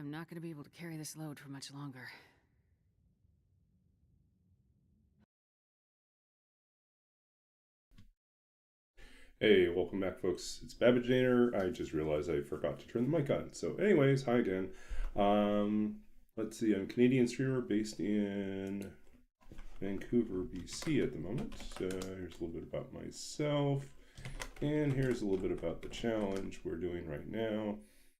I'm not gonna be able to carry this load for much longer. Hey, welcome back, folks. It's Babbage. I just realized I forgot to turn the mic on. So, anyways, hi again. Let's see. I'm a Canadian streamer based in Vancouver, BC at the moment. Here's a little bit about myself, and here's a little bit about the challenge we're doing right now.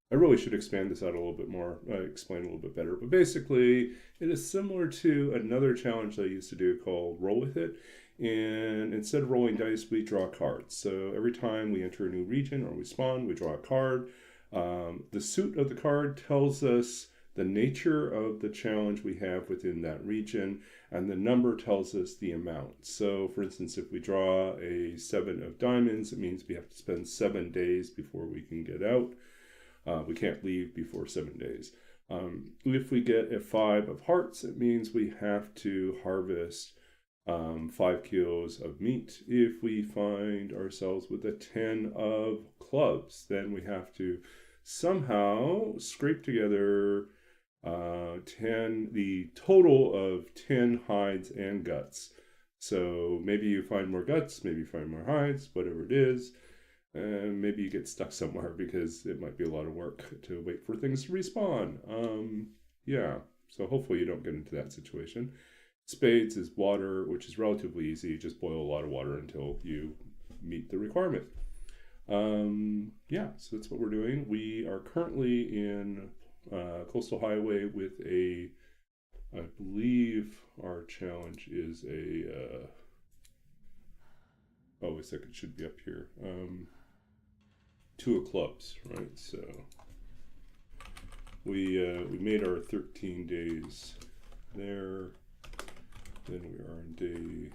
I really should expand this out a little bit more, explain a little bit better. But basically, it is similar to another challenge I used to do called Roll With It. And instead of rolling dice, we draw cards. So every time we enter a new region or we spawn, we draw a card. The suit of the card tells us the nature of the challenge we have within that region, and the number tells us the amount. So, for instance, if we draw a 7 of diamonds, it means we have to spend 7 days before we can get out. We can't leave before 7 days. If we get a 5 of hearts, it means we have to harvest 5 kilos of meat. If we find ourselves with a 10 of clubs, then we have to somehow scrape together the total of 10 hides and guts. So maybe you find more guts, maybe you find more hides, whatever it is. And maybe you get stuck somewhere because it might be a lot of work to wait for things to respawn. Yeah, so hopefully you don't get into that situation. Spades is water, which is relatively easy. You just boil a lot of water until you meet the requirement. Yeah, so that's what we're doing. We are currently in Coastal Highway with I believe our challenge is oh, wait a second, it should be up here. 2 of clubs, right? So we made our 13 days there. Then we are on day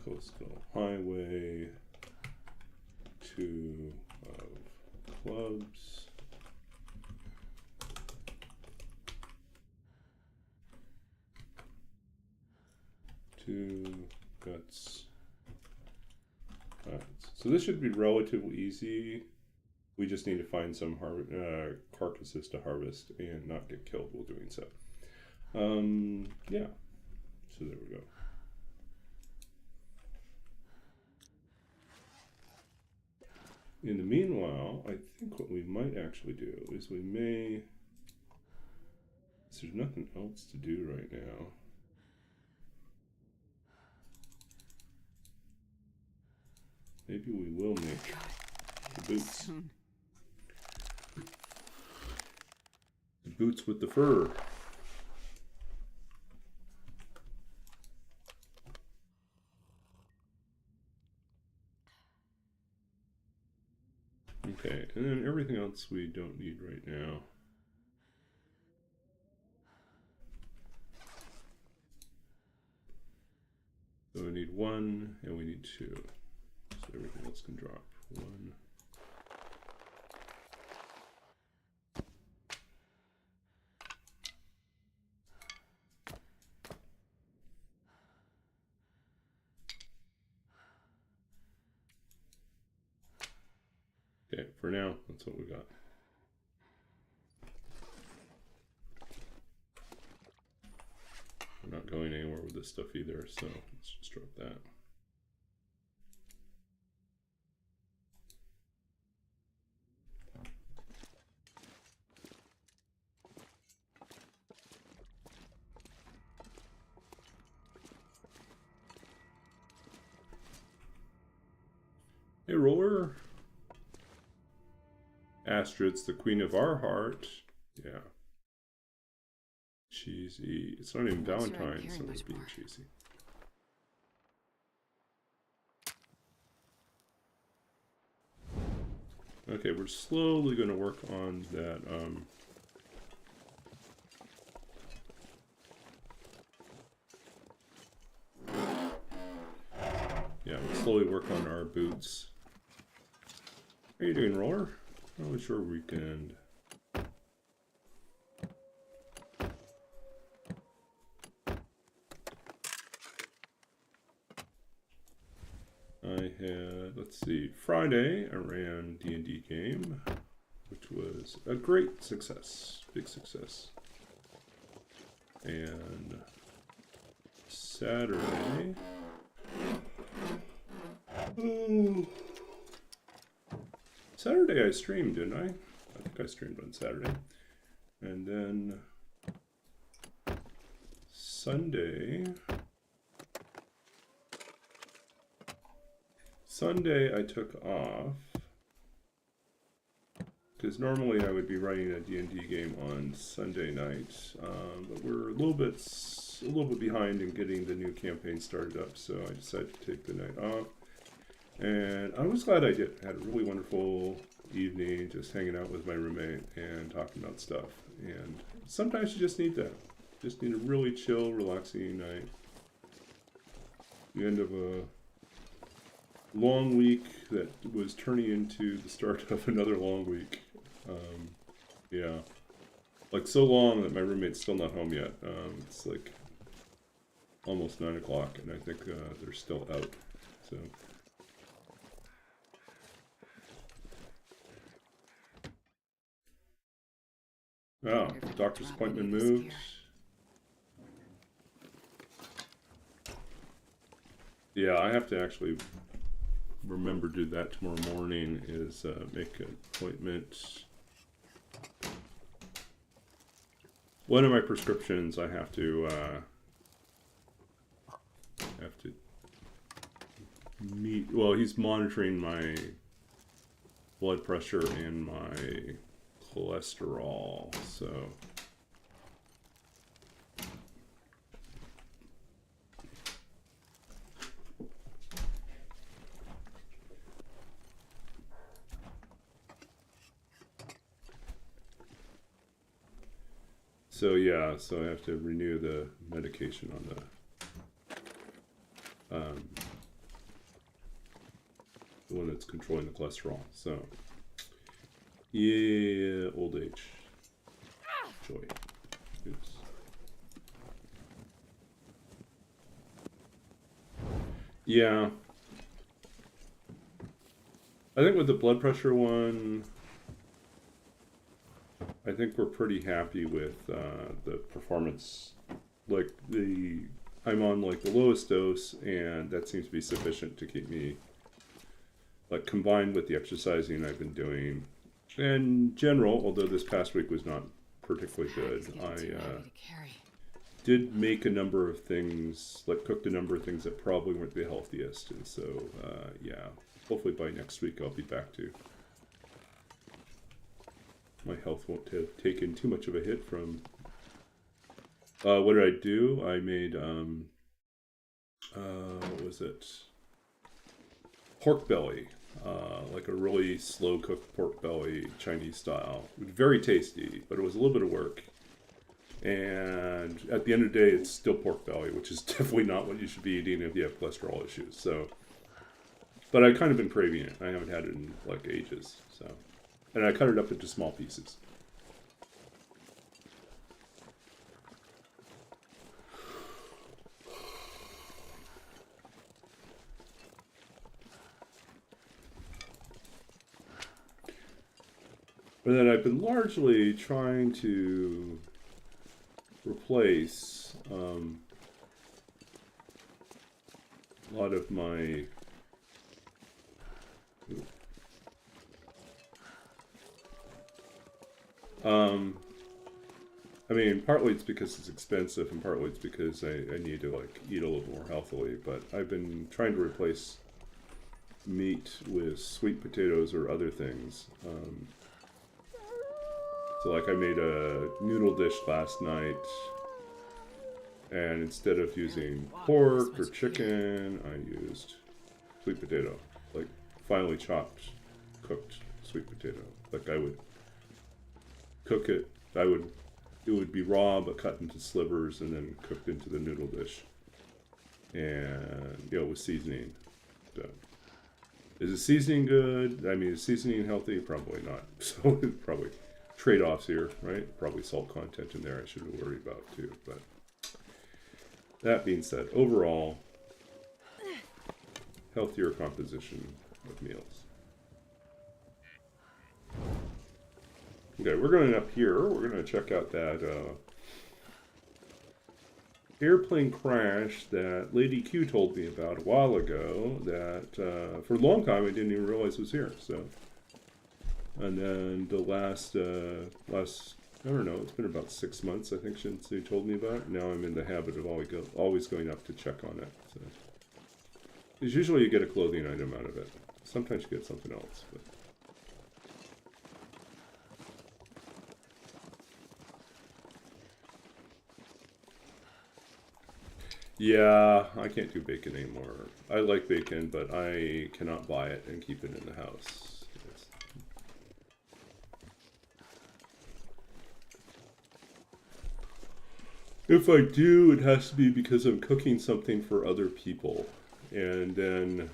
Coastal Highway, 2 of clubs. Two guts. Alright, so this should be relatively easy. We just need to find some carcasses to harvest and not get killed while doing so. Yeah, so there we go. In the meanwhile, I think what we might actually do is we may, there's nothing else to do right now. Maybe we will make the boots. The boots with the fur. Okay, and then everything else we don't need right now. So we need 1 and we need 2. So everything else can drop. 1. Okay, for now, that's what we got. We're not going anywhere with this stuff either, so let's just drop that. Hey, Roller. Astrid's the queen of our heart. Yeah. Cheesy. It's not even Valentine's, so we're being cheesy. Okay, we're slowly going to work on that. Yeah, we'll slowly work on our boots. How are you doing, Roller? How was your weekend? I had, let's see, Friday I ran D&D game. which was a great success, big success. And Saturday, Saturday I streamed, didn't I? I think I streamed on Saturday. And then Sunday I took off because normally I would be running a D&D game on Sunday night, but we're a little bit behind in getting the new campaign started up, so I decided to take the night off. And I was glad I did. I had a really wonderful evening just hanging out with my roommate and talking about stuff. And sometimes you just need that. Just need a really chill, relaxing night. The end of a long week that was turning into the start of another long week. Yeah. Like so long that my roommate's still not home yet. It's like almost 9 o'clock and I think they're still out. So. Oh, doctor's appointment moved. Yeah, I have to actually remember to do that tomorrow morning, is make an appointment. One of my prescriptions I have to meet. Well, he's monitoring my blood pressure and my cholesterol, so yeah, so I have to renew the medication on the one that's controlling the cholesterol. So yeah, old age. Joy. Oops. Yeah. I think with the blood pressure one, I think we're pretty happy with the performance. Like I'm on like the lowest dose, and that seems to be sufficient to keep me, like, combined with the exercising I've been doing. In general, although this past week was not particularly good, I did make a number of things, like cooked a number of things that probably weren't the healthiest. And so, yeah, hopefully by next week I'll be back to, my health won't have taken too much of a hit from, what did I do? I made, what was it? Pork belly. Like a really slow cooked pork belly, Chinese style. It was very tasty, but it was a little bit of work. And at the end of the day, it's still pork belly, which is definitely not what you should be eating if you have cholesterol issues. So, but I've kind of been craving it. I haven't had it in like ages. So, and I cut it up into small pieces. But then I've been largely trying to replace a lot of my I mean, partly it's because it's expensive, and partly it's because I need to like eat a little more healthily. But I've been trying to replace meat with sweet potatoes or other things. So like I made a noodle dish last night, and instead of using pork or chicken, I used sweet potato, like finely chopped, cooked sweet potato. Like I would cook it, it would be raw but cut into slivers and then cooked into the noodle dish, and with seasoning. So, is the seasoning good? I mean, is seasoning healthy? Probably not. So probably trade-offs here, right? Probably salt content in there I should worry about too. But that being said, overall, healthier composition of meals. Okay, we're going up here. We're going to check out that airplane crash that Lady Q told me about a while ago that for a long time I didn't even realize was here. So, and then the last, I don't know, it's been about 6 months, I think, since they told me about it. Now I'm in the habit of always going up to check on it. So, because usually you get a clothing item out of it. Sometimes you get something else, but. Yeah, I can't do bacon anymore. I like bacon, but I cannot buy it and keep it in the house. If I do, it has to be because I'm cooking something for other people. And then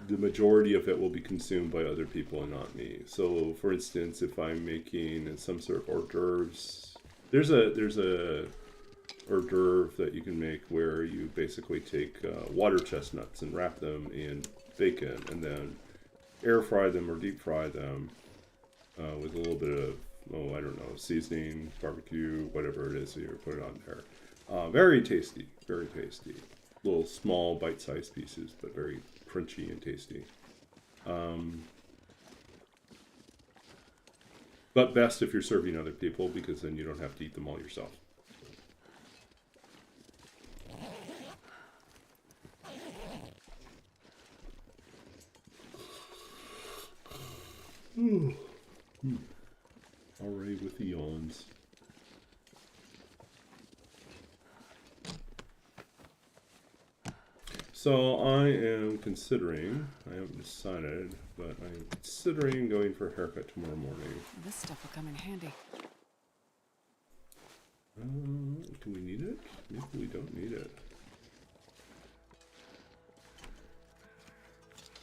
the majority of it will be consumed by other people and not me. So, for instance, if I'm making some sort of hors d'oeuvres, there's a hors d'oeuvre that you can make where you basically take water chestnuts and wrap them in bacon and then air fry them or deep fry them with a little bit of, I don't know, seasoning, barbecue, whatever it is that you put it on there. Very tasty, very tasty. Little small bite-sized pieces, but very crunchy and tasty. But best if you're serving other people because then you don't have to eat them all yourself. Already with the yawns. So I am considering, I haven't decided, but I'm considering going for a haircut tomorrow morning. This stuff will come in handy. Do we need it? Maybe we don't need it.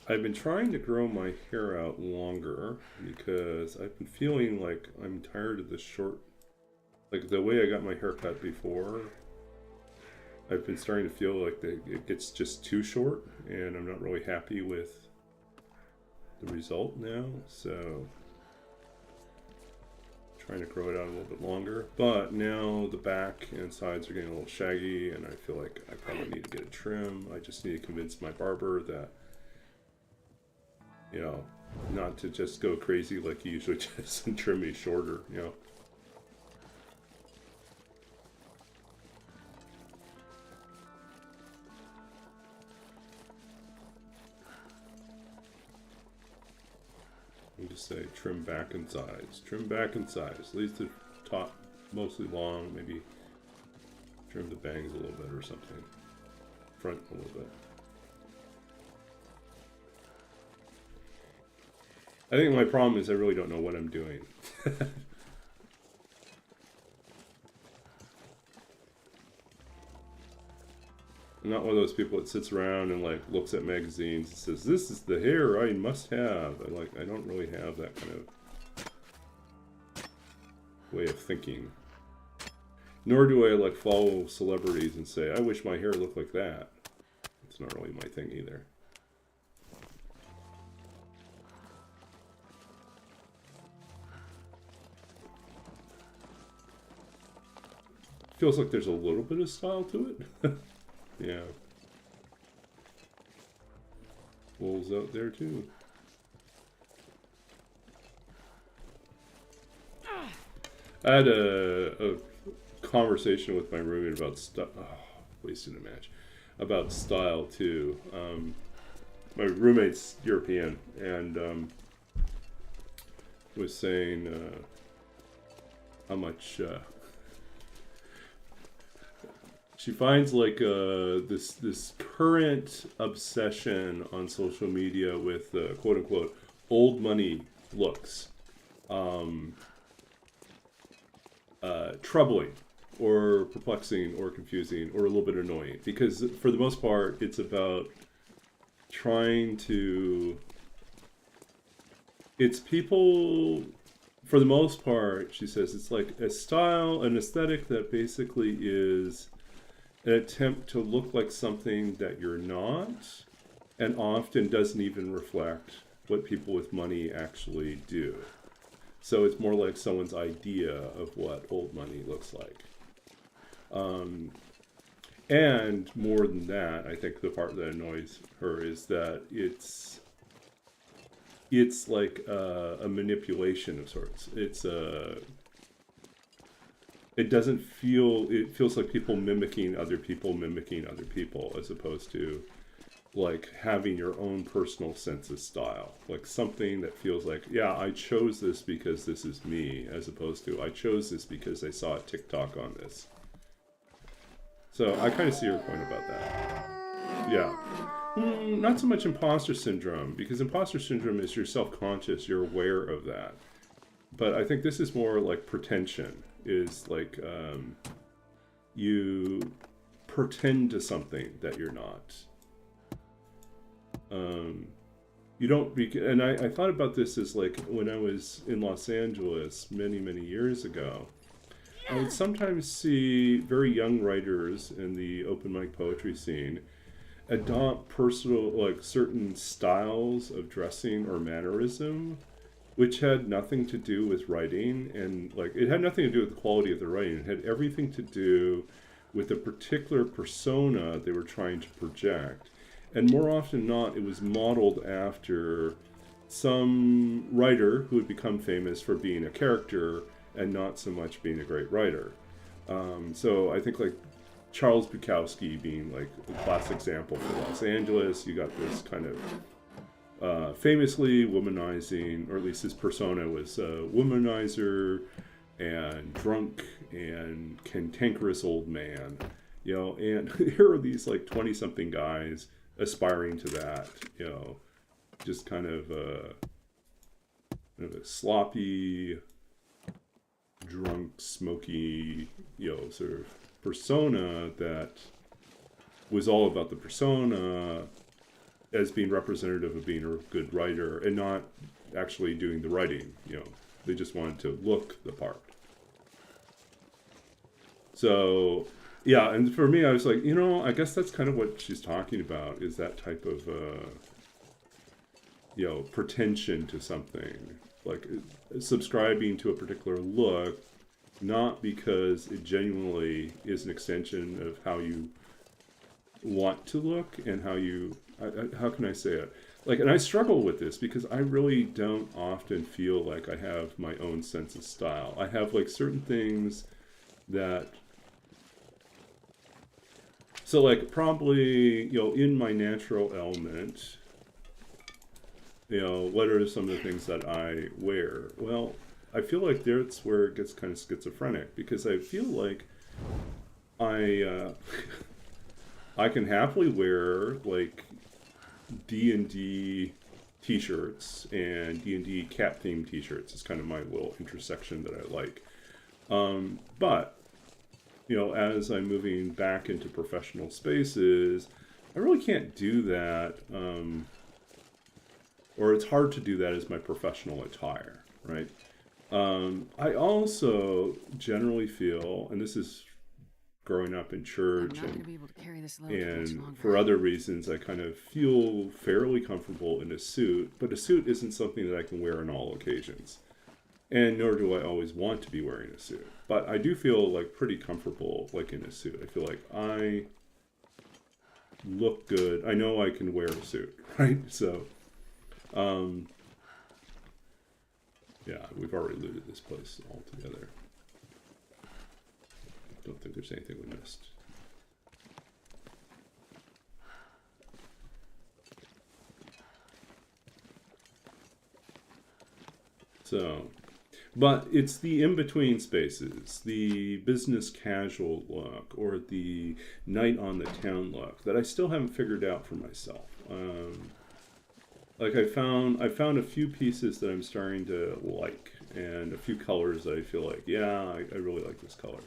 I've been trying to grow my hair out longer because I've been feeling like I'm tired of the short, like the way I got my hair cut before. I've been starting to feel like it gets just too short and I'm not really happy with the result now. So trying to grow it out a little bit longer, but now the back and sides are getting a little shaggy and I feel like I probably need to get a trim. I just need to convince my barber that, you know, not to just go crazy like he usually does and trim me shorter, you know. You just say trim back and sides. Trim back and sides. Leaves the top mostly long, maybe trim the bangs a little bit or something. Front a little bit. I think my problem is I really don't know what I'm doing. I'm not one of those people that sits around and like looks at magazines and says, "This is the hair I must have." I don't really have that kind of way of thinking. Nor do I like follow celebrities and say, "I wish my hair looked like that." It's not really my thing either. Feels like there's a little bit of style to it. Yeah. Wool's out there too. I had a conversation with my roommate about stuff. Oh, wasted a match. About style too. My roommate's European and was saying how much she finds like this current obsession on social media with quote unquote old money looks troubling or perplexing or confusing or a little bit annoying, because for the most part it's about trying to, it's people, for the most part, she says, it's like a style, an aesthetic that basically is an attempt to look like something that you're not, and often doesn't even reflect what people with money actually do. So it's more like someone's idea of what old money looks like. And more than that, I think the part that annoys her is that it's like a manipulation of sorts. It doesn't feel, it feels like people mimicking other people, as opposed to like having your own personal sense of style. Like something that feels like, yeah, I chose this because this is me, as opposed to I chose this because I saw a TikTok on this. So I kind of see your point about that. Yeah. Not so much imposter syndrome, because imposter syndrome is you're self-conscious, you're aware of that. But I think this is more like pretension, is like you pretend to something that you're not. You don't, and I thought about this as like when I was in Los Angeles many, many years ago. I would sometimes see very young writers in the open mic poetry scene adopt personal, like certain styles of dressing or mannerism, which had nothing to do with writing, and like it had nothing to do with the quality of the writing. It had everything to do with the particular persona they were trying to project. And more often than not, it was modeled after some writer who had become famous for being a character and not so much being a great writer. So I think like Charles Bukowski being like a classic example for Los Angeles. You got this kind of famously womanizing, or at least his persona was a womanizer and drunk and cantankerous old man, you know, and here are these like 20-something guys aspiring to that, you know, just kind of a sloppy, drunk, smoky, you know, sort of persona that was all about the persona as being representative of being a good writer and not actually doing the writing, you know. They just wanted to look the part. So, yeah, and for me, I was like, you know, I guess that's kind of what she's talking about, is that type of, you know, pretension to something. Like subscribing to a particular look, not because it genuinely is an extension of how you want to look and how you, how can I say it? Like, and I struggle with this because I really don't often feel like I have my own sense of style. I have like certain things that, so like probably, you know, in my natural element, you know, what are some of the things that I wear? Well, I feel like that's where it gets kind of schizophrenic, because I feel like I I can happily wear like D&D t-shirts and D&D cat themed t-shirts. It's kind of my little intersection that I like. But you know, as I'm moving back into professional spaces, I really can't do that. Or it's hard to do that as my professional attire, right? I also generally feel, and this is growing up in church and for other reasons, I kind of feel fairly comfortable in a suit, but a suit isn't something that I can wear on all occasions. And nor do I always want to be wearing a suit. But I do feel like pretty comfortable like in a suit. I feel like I look good. I know I can wear a suit, right? So, yeah, we've already looted this place altogether. Don't think there's anything we missed. So, but it's the in-between spaces, the business casual look or the night on the town look that I still haven't figured out for myself. Like I found a few pieces that I'm starting to like, and a few colors that I feel like, yeah, I really like this color.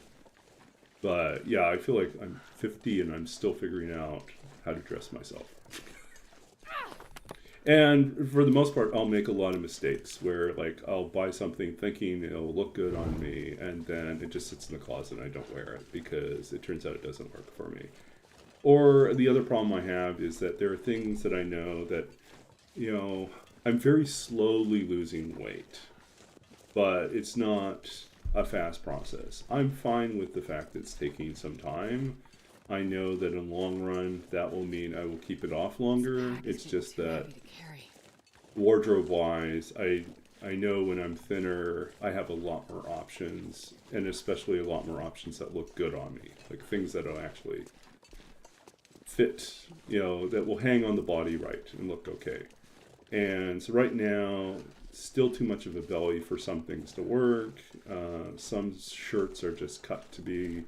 But yeah, I feel like I'm 50 and I'm still figuring out how to dress myself. And for the most part, I'll make a lot of mistakes where like I'll buy something thinking it'll look good on me, and then it just sits in the closet and I don't wear it because it turns out it doesn't work for me. Or the other problem I have is that there are things that I know that, you know, I'm very slowly losing weight. but it's not a fast process. I'm fine with the fact that it's taking some time. I know that in the long run, that will mean I will keep it off longer. It's just that wardrobe-wise, I know when I'm thinner, I have a lot more options, and especially a lot more options that look good on me, like things that will actually fit, you know, that will hang on the body right and look okay. And so right now, still too much of a belly for some things to work. Some shirts are just cut to be,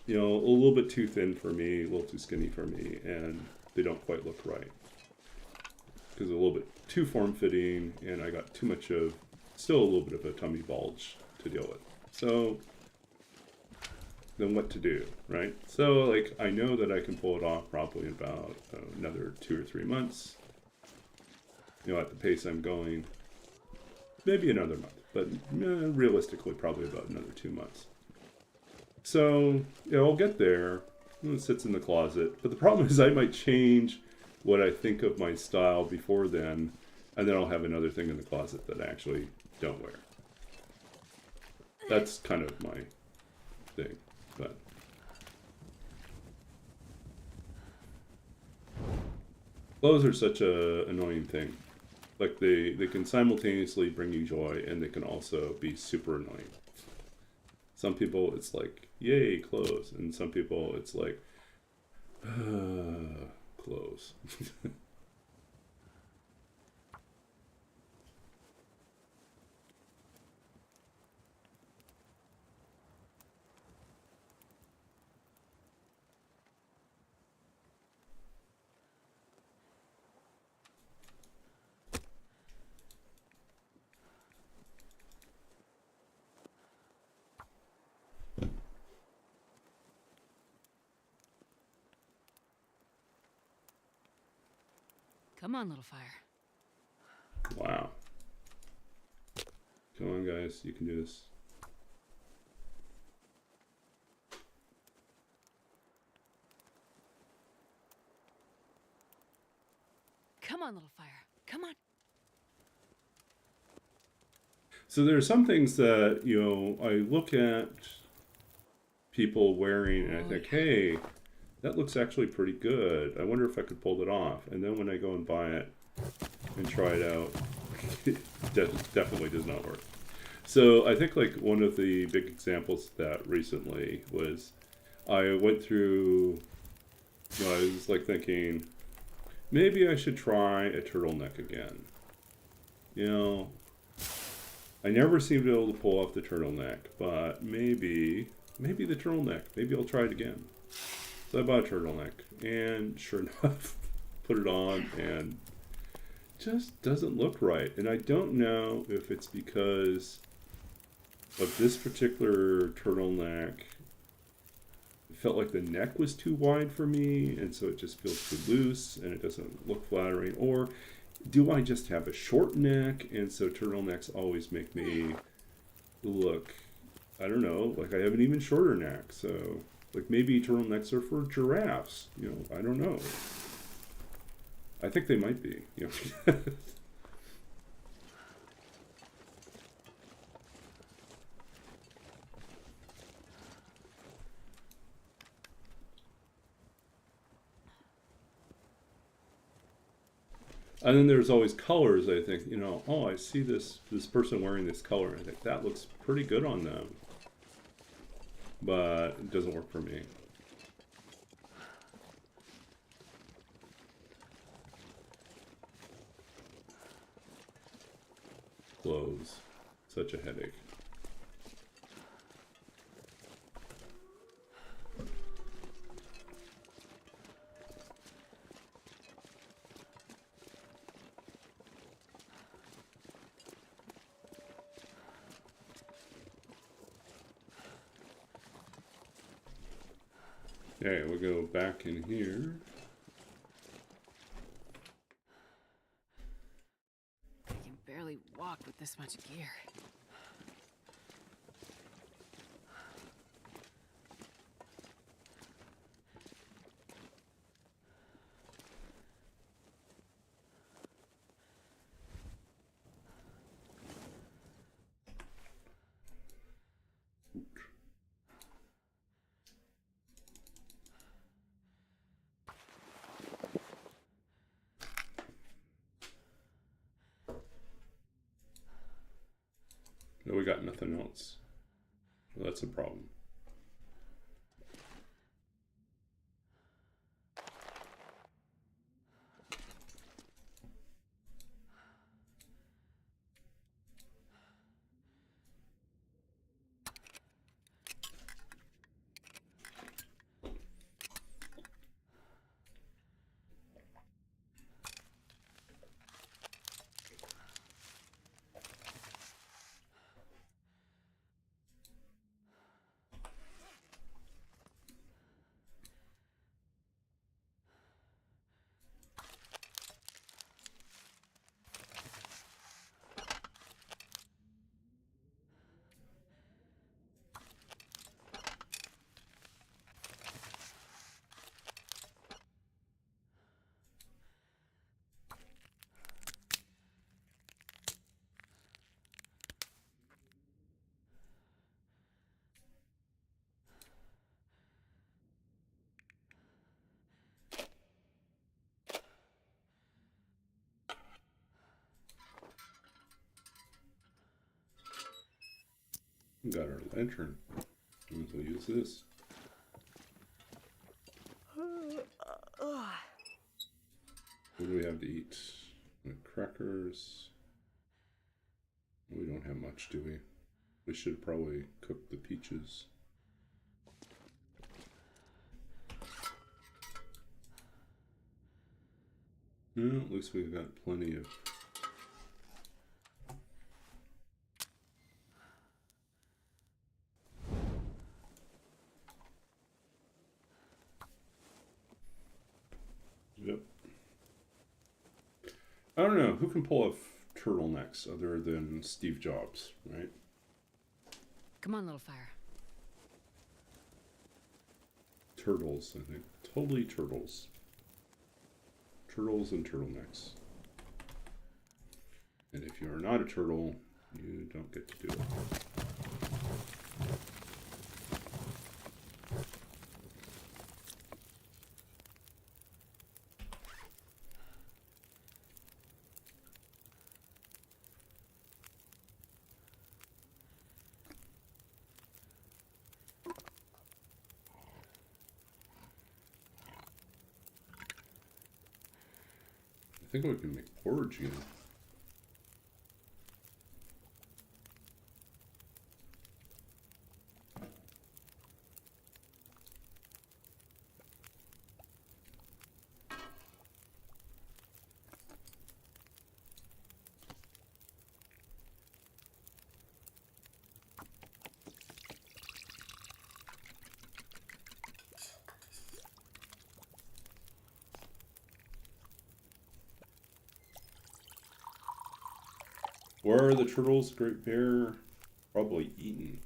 you know, a little bit too thin for me, a little too skinny for me, and they don't quite look right. Because a little bit too form-fitting, and I got too much of, still a little bit of a tummy bulge to deal with. So, then what to do, right? So, like, I know that I can pull it off probably in about another 2 or 3 months. You know, at the pace I'm going, maybe another month, but realistically, probably about another 2 months. So, yeah, I'll get there. It sits in the closet. But the problem is I might change what I think of my style before then, and then I'll have another thing in the closet that I actually don't wear. That's kind of my thing, but clothes are such a annoying thing. Like they can simultaneously bring you joy, and they can also be super annoying. Some people it's like, yay, clothes, and some people it's like, clothes. Come on, little fire. Wow. Come on, guys, you can do this. Come on, little fire. Come on. So there are some things that, you know, I look at people wearing and I think, hey, that looks actually pretty good. I wonder if I could pull it off. And then when I go and buy it and try it out, it definitely does not work. So I think like one of the big examples of that recently was I went through, you know, I was like thinking, maybe I should try a turtleneck again. You know, I never seem to be able to pull off the turtleneck, but maybe the turtleneck, maybe I'll try it again. So I bought a turtleneck, and sure enough, put it on, and just doesn't look right. And I don't know if it's because of this particular turtleneck. It felt like the neck was too wide for me, and so it just feels too loose, and it doesn't look flattering. Or do I just have a short neck, and so turtlenecks always make me look, I don't know, like I have an even shorter neck. So, like maybe turtlenecks are for giraffes. You know, I don't know. I think they might be. You know. And then there's always colors. I think, you know, oh, I see this person wearing this color. I think that looks pretty good on them, but it doesn't work for me. Clothes, such a headache. Okay, we'll go back in here. I can barely walk with this much gear. No, we got nothing else. Well, that's a problem. We got our lantern. We'll use this. What do we have to eat? Crackers. We don't have much, do we? We should probably cook the peaches. No, at least we've got plenty of... Yep. I don't know, who can pull off turtlenecks other than Steve Jobs, right? Come on, little fire. Turtles, I think. Totally turtles. Turtles and turtlenecks. And if you are not a turtle, you don't get to do it. I think we can make porridge, you know. Where are the turtles, Great Bear? Probably eaten.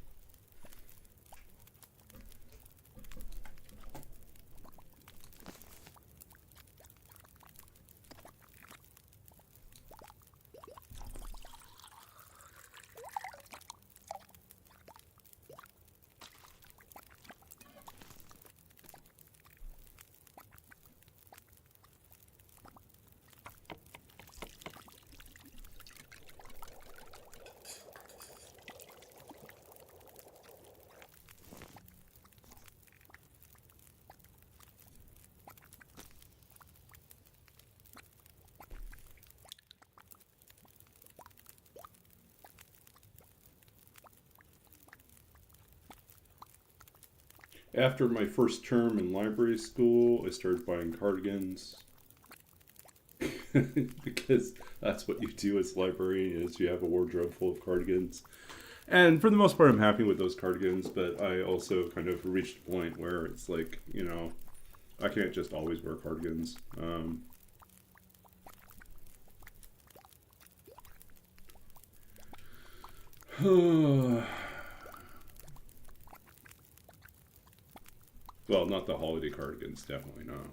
After my first term in library school, I started buying cardigans. Because that's what you do as a librarian, is you have a wardrobe full of cardigans. And for the most part, I'm happy with those cardigans, but I also kind of reached a point where it's like, you know, I can't just always wear cardigans. Well, not the holiday cardigans, definitely not.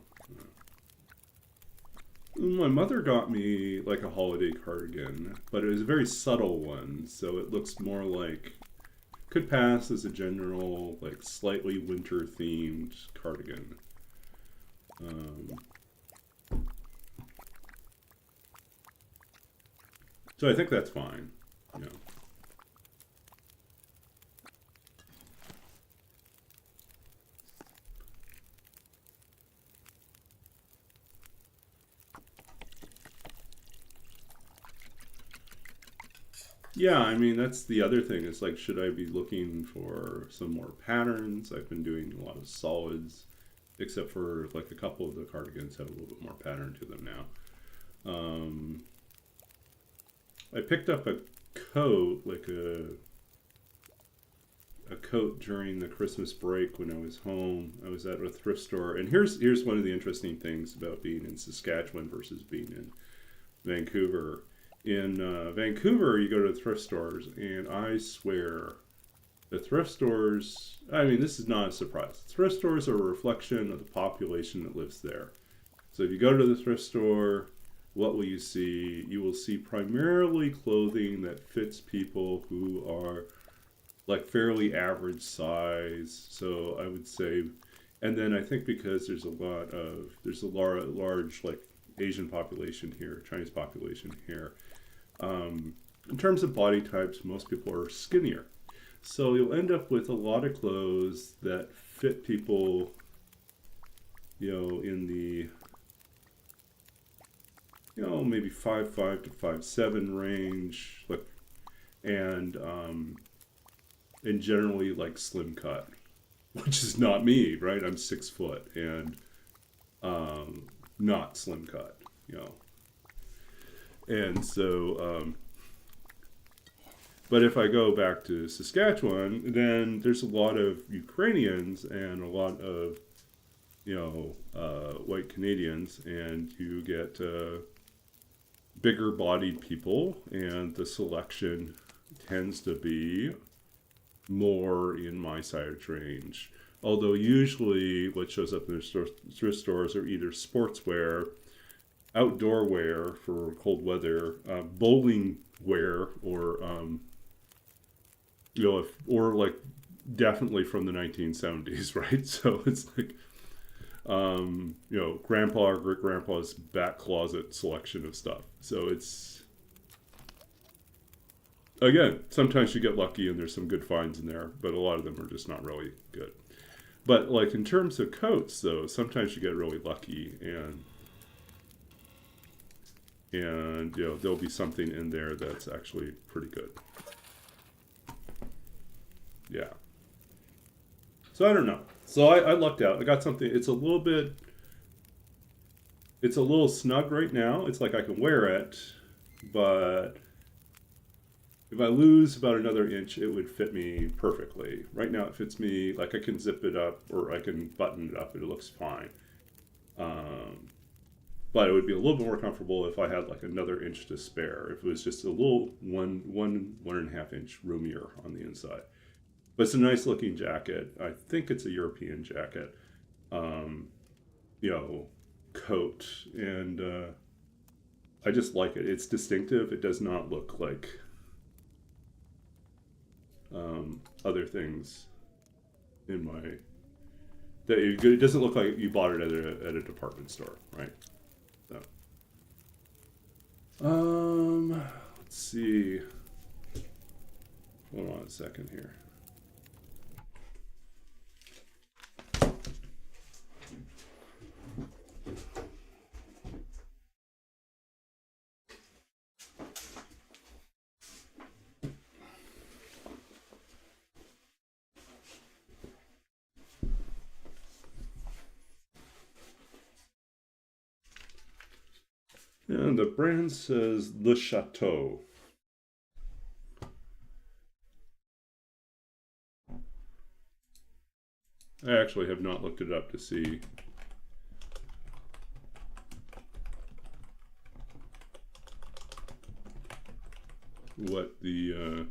My mother got me like a holiday cardigan, but it was a very subtle one, so it looks more like, could pass as a general, like slightly winter themed cardigan. So I think that's fine, you know. Yeah, I mean, that's the other thing. Is like, should I be looking for some more patterns? I've been doing a lot of solids, except for like a couple of the cardigans have a little bit more pattern to them now. I picked up a coat, like a coat during the Christmas break when I was home. I was at a thrift store, and here's one of the interesting things about being in Saskatchewan versus being in Vancouver. In Vancouver, you go to the thrift stores, and I swear the thrift stores, I mean, this is not a surprise. Thrift stores are a reflection of the population that lives there. So if you go to the thrift store, what will you see? You will see primarily clothing that fits people who are like fairly average size. So I would say, and then I think because there's a large like Asian population here, Chinese population here. In terms of body types, most people are skinnier. So you'll end up with a lot of clothes that fit people, in the, maybe 5'5" to 5'7" range, like, and generally like slim cut, which is not me, right? I'm 6 foot and not slim cut. And so, but if I go back to Saskatchewan, then there's a lot of Ukrainians and a lot of, white Canadians, and you get bigger bodied people, and the selection tends to be more in my size range. Although usually what shows up in the thrift stores are either sportswear, outdoor wear for cold weather, bowling wear, or or like definitely from the 1970s, right? So it's like grandpa or great grandpa's back closet selection of stuff. So it's, again, sometimes you get lucky and there's some good finds in there, but a lot of them are just not really good. But like in terms of coats, though, sometimes you get really lucky, and there'll be something in there that's actually pretty good. Yeah. So I don't know. So I lucked out. I got something. It's a little snug right now. It's like I can wear it, but if I lose about another inch, it would fit me perfectly. Right now it fits me, like I can zip it up or I can button it up. It looks fine. But it would be a little bit more comfortable if I had like another inch to spare. If it was just a little one and a half inch roomier on the inside. But it's a nice looking jacket. I think it's a European jacket. Coat, and I just like it. It's distinctive. It does not look like other things in my. It doesn't look like you bought it at a department store, right? So, let's see. Hold on a second here. And the brand says Le Chateau. I actually have not looked it up to see what the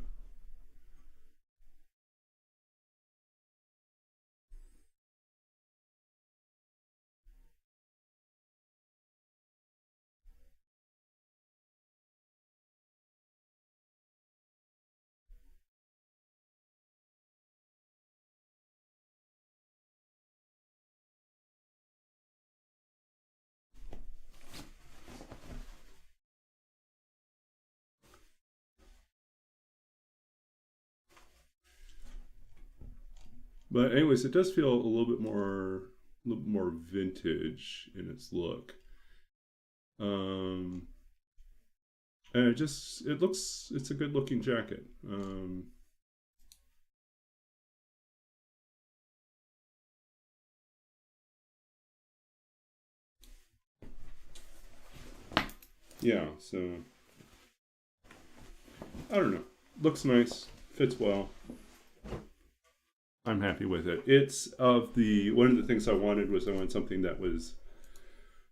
but anyways, it does feel a little bit more vintage in its look. And it's a good looking jacket. Yeah, so I don't know. Looks nice, fits well. I'm happy with it. It's of the one of the things I wanted was I wanted something that was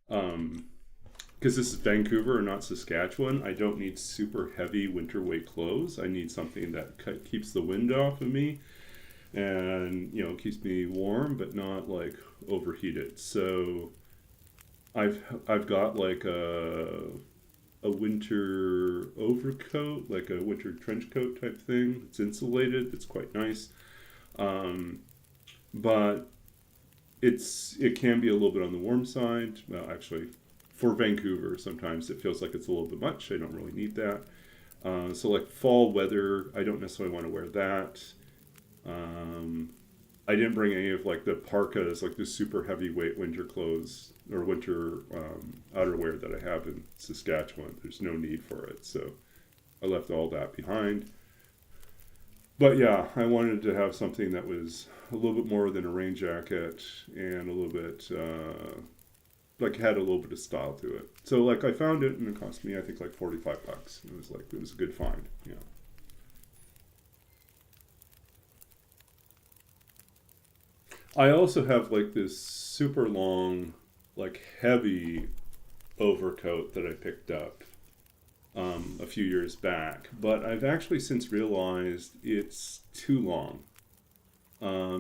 because this is Vancouver and not Saskatchewan. I don't need super heavy winter weight clothes. I need something that keeps the wind off of me and keeps me warm but not like overheated. So I've got like a winter overcoat, like a winter trench coat type thing. It's insulated. It's quite nice, but it can be a little bit on the warm side. Well, actually, for Vancouver, sometimes it feels like it's a little bit much. I don't really need that. So like fall weather, I don't necessarily want to wear that. I didn't bring any of like the parkas, like the super heavyweight winter clothes or winter outerwear that I have in Saskatchewan. There's no need for it, so I left all that behind. But yeah, I wanted to have something that was a little bit more than a rain jacket and a little bit like had a little bit of style to it. So like I found it and it cost me I think like $45. It was a good find. Yeah. I also have like this super long, like heavy overcoat that I picked up a few years back, but I've actually since realized it's too long.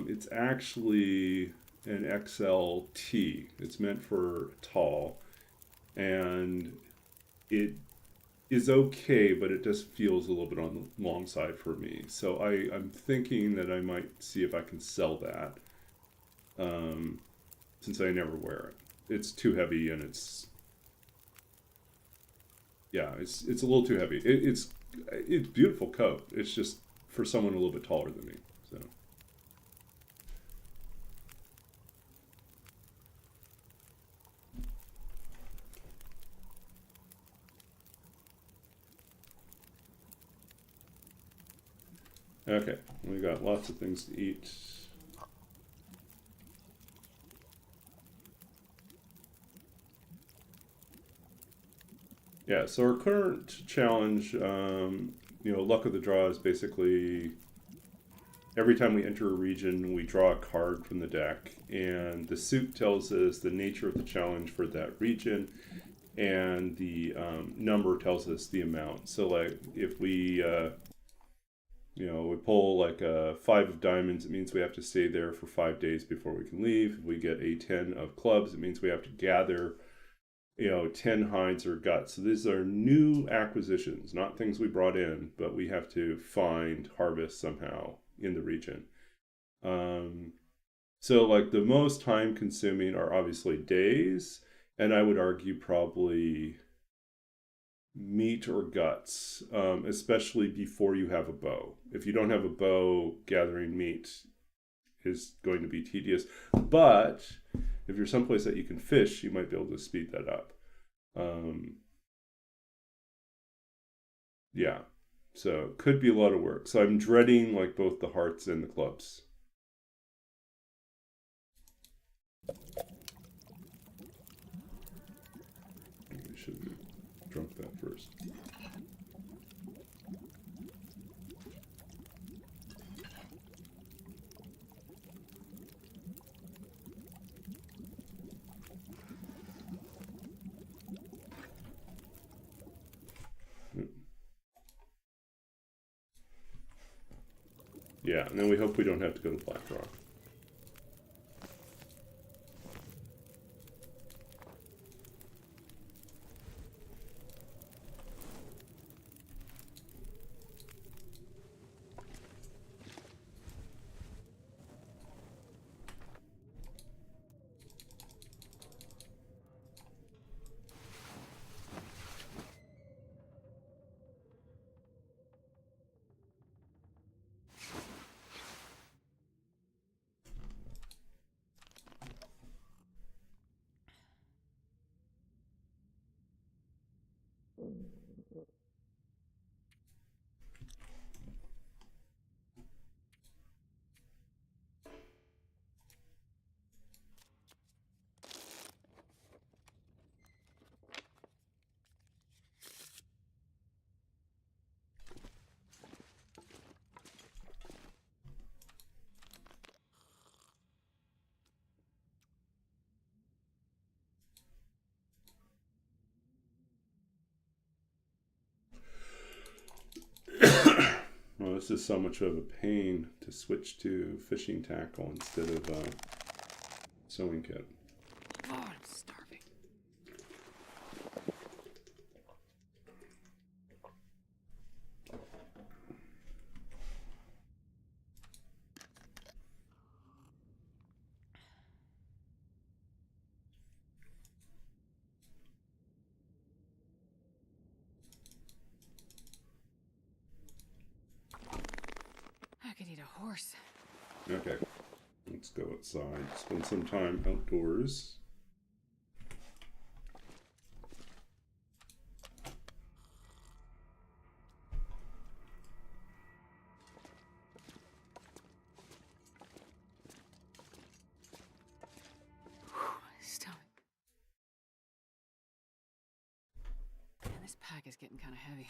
It's actually an XLT. It's meant for tall, and it is okay, but it just feels a little bit on the long side for me. So I'm thinking that I might see if I can sell that, um, since I never wear it. It's too heavy, and it's a little too heavy. It's beautiful coat. It's just for someone a little bit taller than me. So okay, we got lots of things to eat. Yeah, so our current challenge, luck of the draw is basically every time we enter a region, we draw a card from the deck, and the suit tells us the nature of the challenge for that region, and the number tells us the amount. So, like, if we pull like a 5 of diamonds, it means we have to stay there for 5 days before we can leave. If we get a 10 of clubs, it means we have to gather 10 hides or guts. So these are new acquisitions, not things we brought in, but we have to find, harvest somehow in the region. So like the most time consuming are obviously days, and I would argue probably meat or guts, especially before you have a bow. If you don't have a bow, gathering meat is going to be tedious. But if you're someplace that you can fish, you might be able to speed that up. Yeah, so could be a lot of work. So I'm dreading like both the hearts and the clubs. I should have drunk that first. Yeah, and then we hope we don't have to go to Black Rock. it's just so much of a pain to switch to fishing tackle instead of sewing kit. Oh, I'm starving. I could eat a horse. Okay, let's go outside. Spend some time outdoors. Stomach. Man, this pack is getting kind of heavy.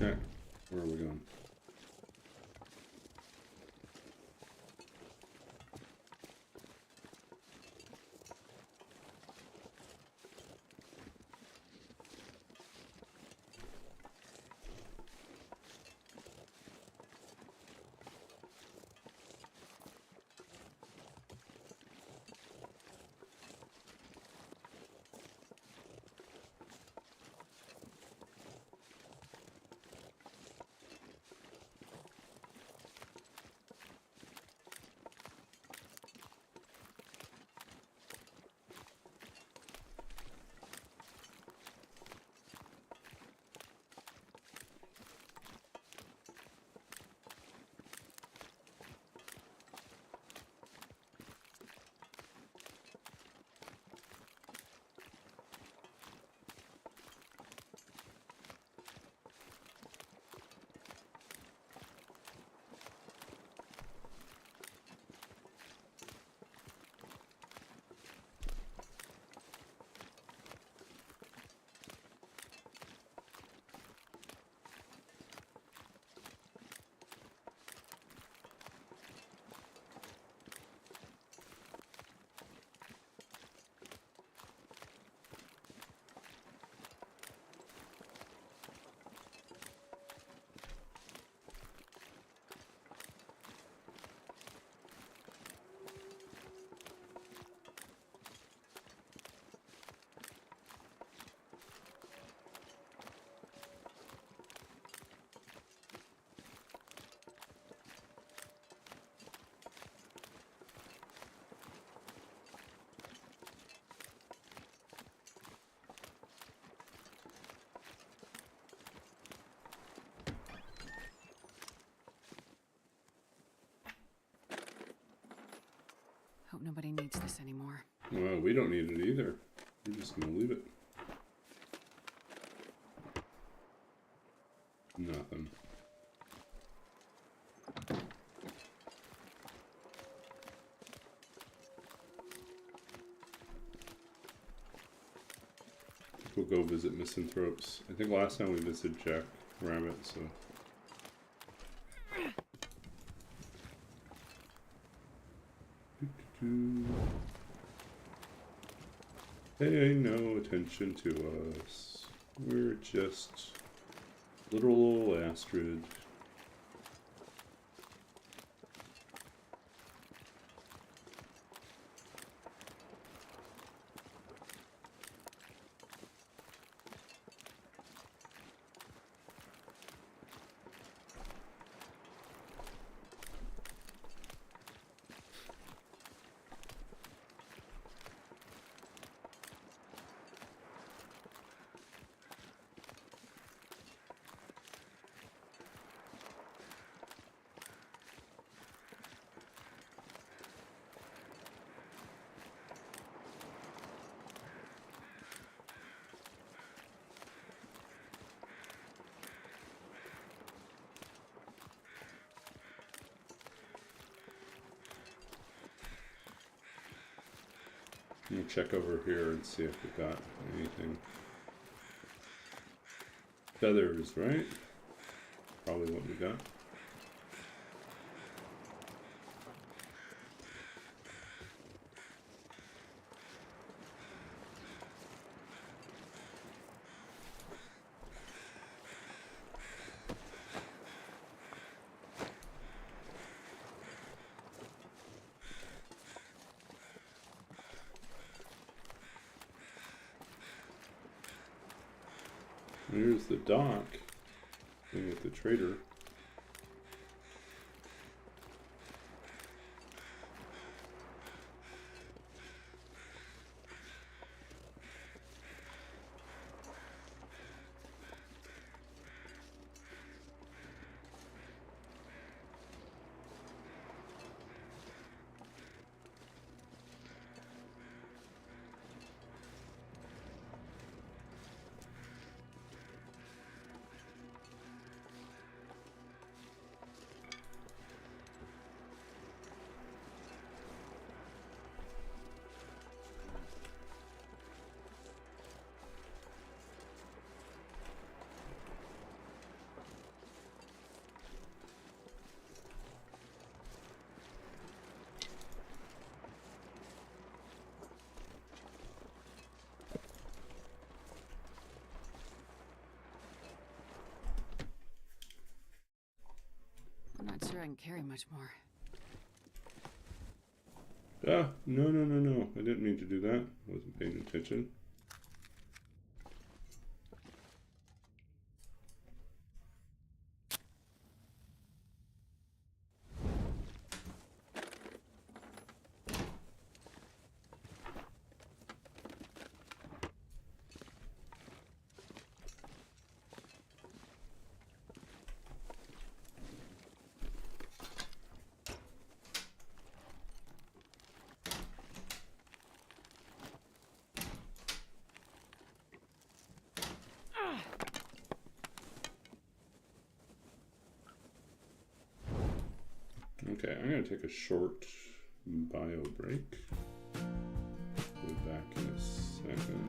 Okay, where are we going? Hope nobody needs this anymore. Well, we don't need it either. We're just gonna leave it. Nothing. We'll go visit Misanthropes. I think last time we visited Jack Rabbit, so. Pay no attention to us. We're just little old Astrid. We'll check over here and see if we got anything. Feathers, right? Probably what we got. Here's the dock. Thing with the trader. I'm not sure I can carry much more. Ah, no. I didn't mean to do that. I wasn't paying attention. Okay, I'm gonna take a short bio break. Be back in a second.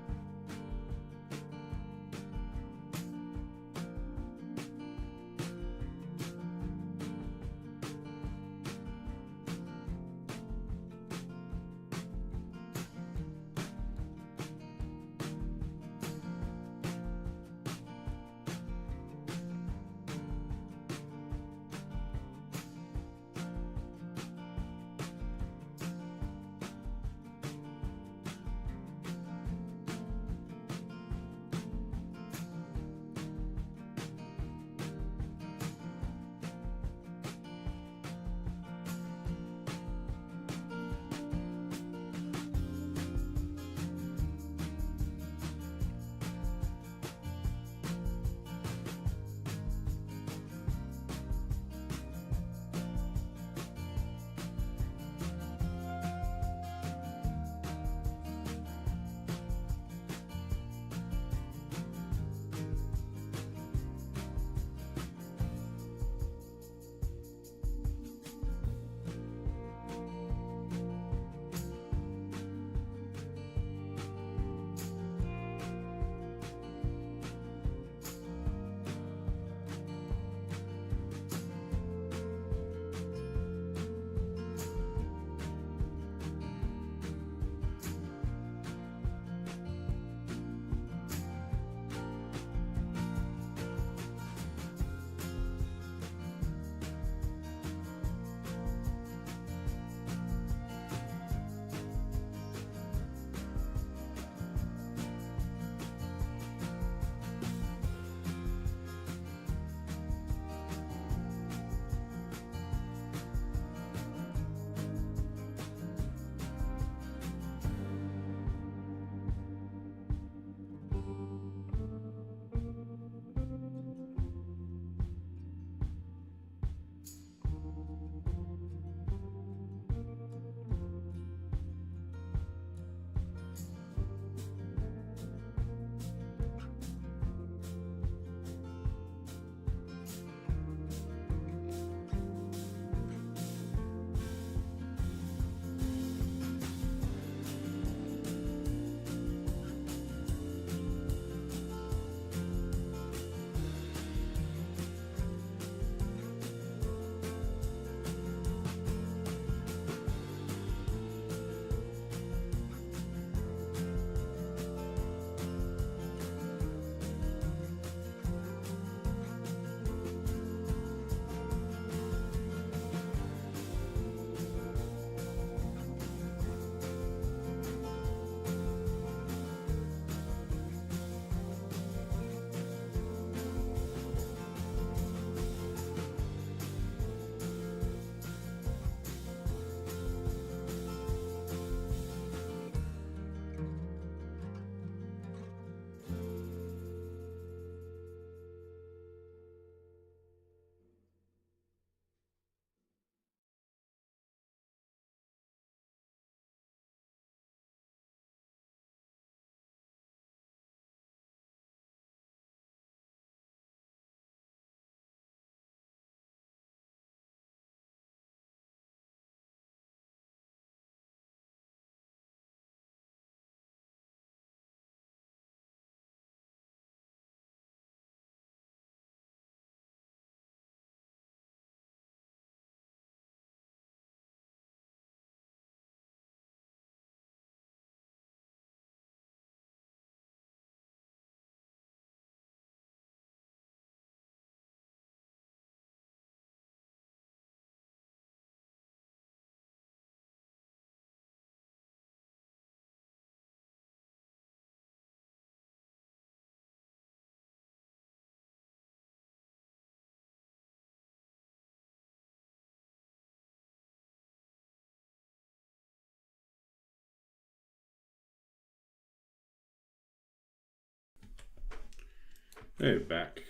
Hey, back.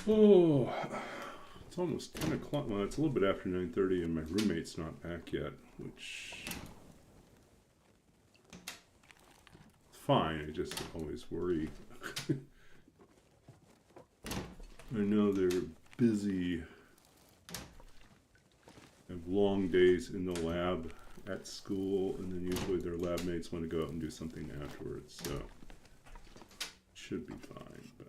Oh, it's almost 10 o'clock. Well, it's a little bit after 9:30 and my roommate's not back yet, which is fine. I just always worry. I know they're busy, have long days in the lab at school, and then usually their lab mates want to go out and do something afterwards, so should be fine, but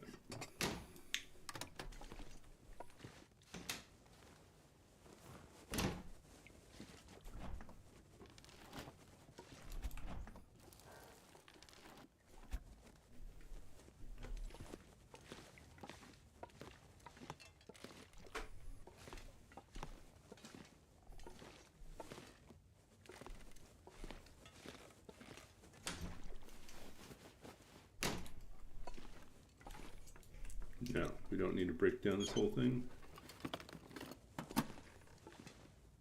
no, we don't need to break down this whole thing.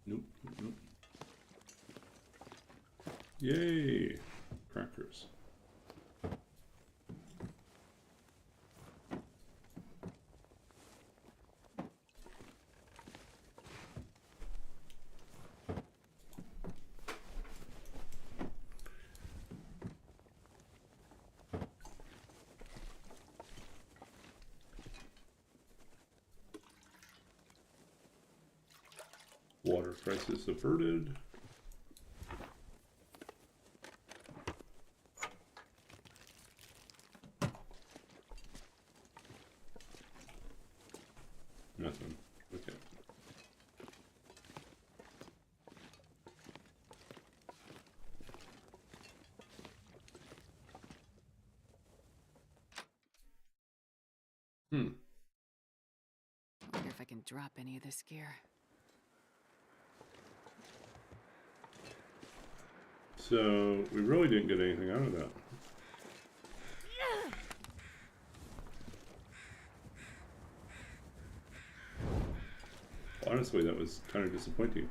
Nope, nope. Yay! Crackers. Water crisis averted. Nothing. Okay. Wonder if I can drop any of this gear. So, we really didn't get anything out of that. Honestly, that was kind of disappointing.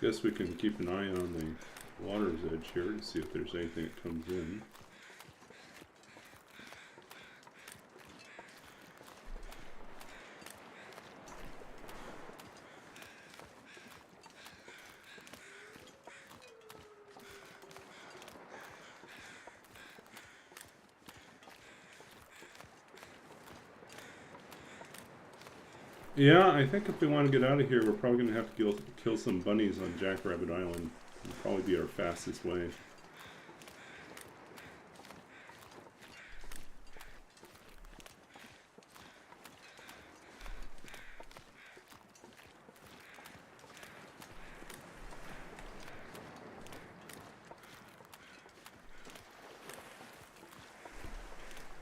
Guess we can keep an eye on the water's edge here to see if there's anything that comes in. Yeah, I think if we want to get out of here, we're probably going to have to kill some bunnies on Jackrabbit Island. It'll probably be our fastest way.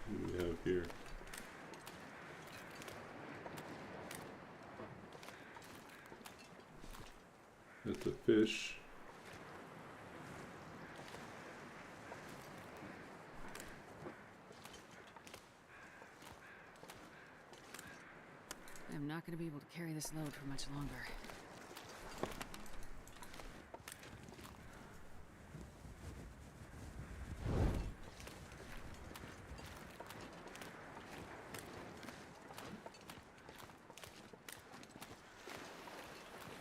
What do we have here? That's a fish. I'm not going to be able to carry this load for much longer.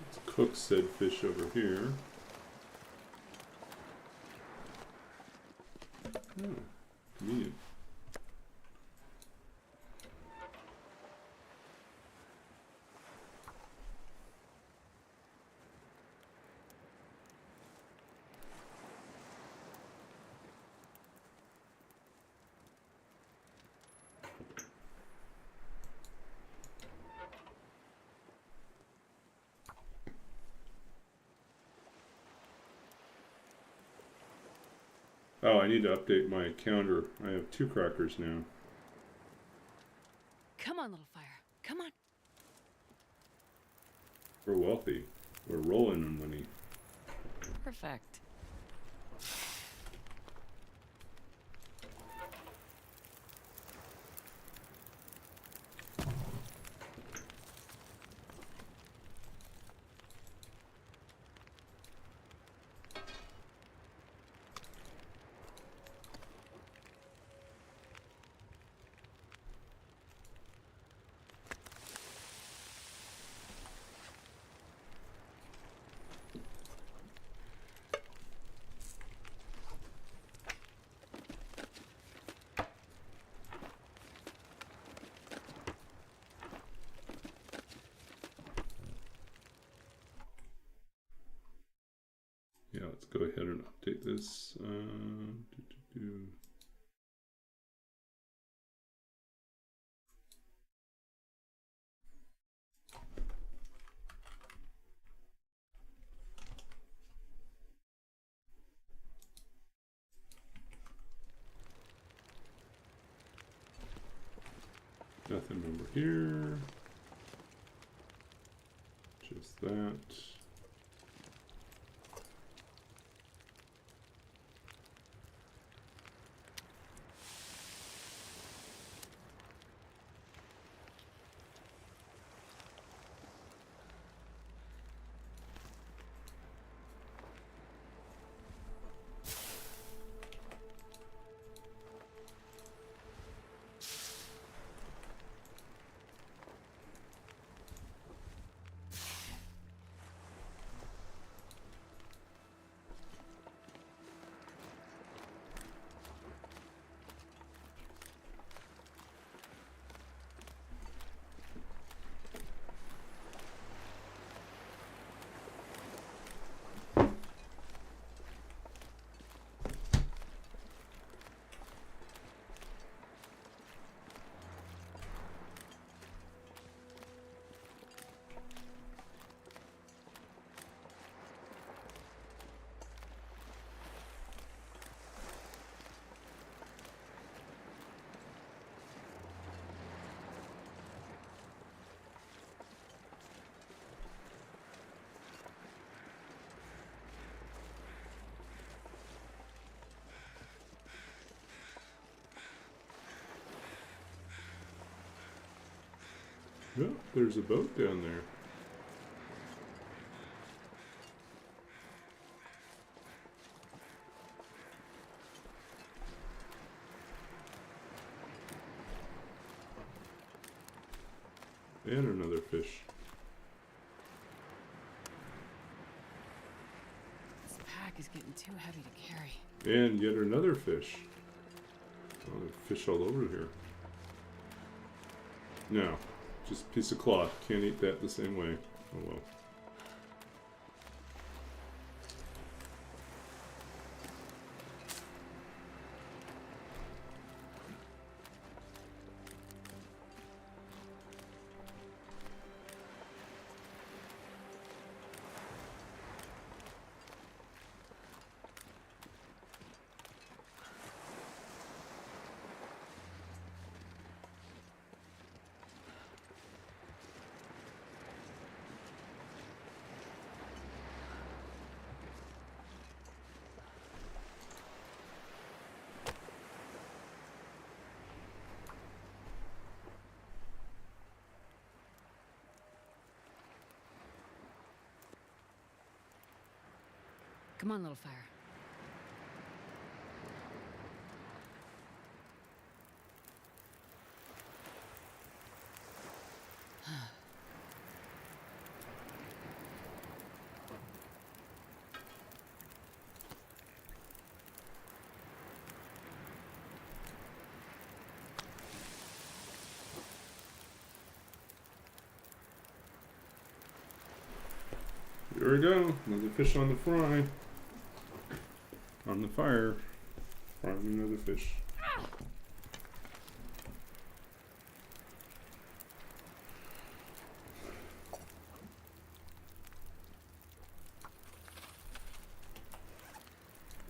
Let's cook said fish over here. Oh, convenient. Oh, I need to update my calendar. I have 2 crackers now. Come on, little fire. Come on. We're wealthy. We're rolling in money. Perfect. Yeah, let's go ahead and update this. Nothing over here. Just that. Oh, there's a boat down there. And another fish. This pack is getting too heavy to carry. And yet another fish. Oh, there's fish all over here. No, just a piece of cloth. Can't eat that the same way. Oh well. Come on, little fire. Here we go. Another fish on the fry. On the fire. Frying another fish.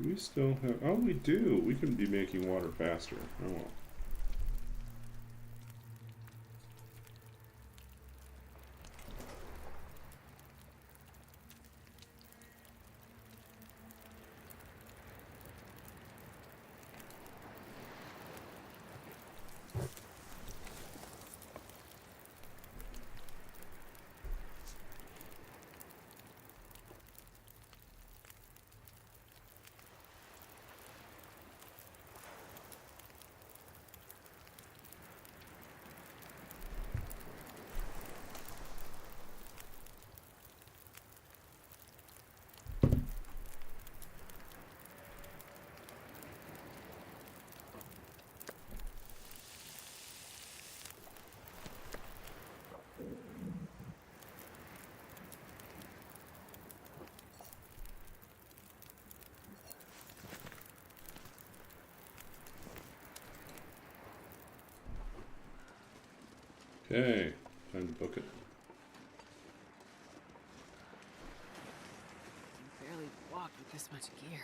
Do we still have... Oh, we do. We can be making water faster. Oh, well. Okay, time to book it. I can barely walk with this much gear.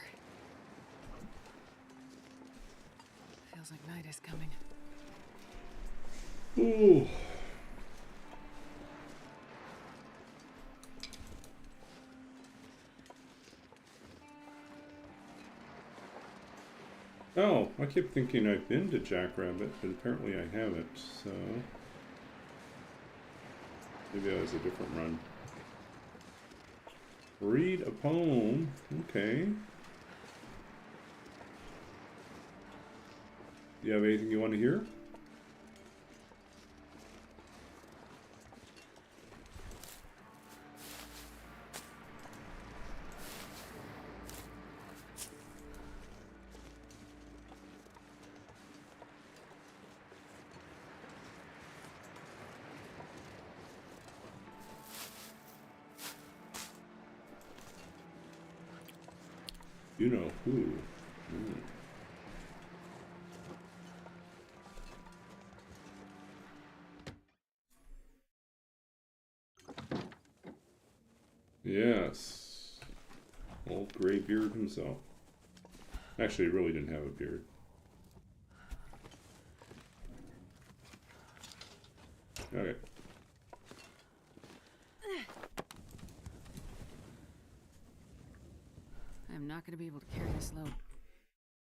Feels like night is coming. Ooh. Oh, I kept thinking I've been to Jackrabbit, but apparently I haven't, so... Maybe that was a different run. Read a poem. Okay. You have anything you want to hear? You know who. Mm. Yes. Old Greybeard himself. Actually, he really didn't have a beard. Okay. I'm not gonna be able to carry this load.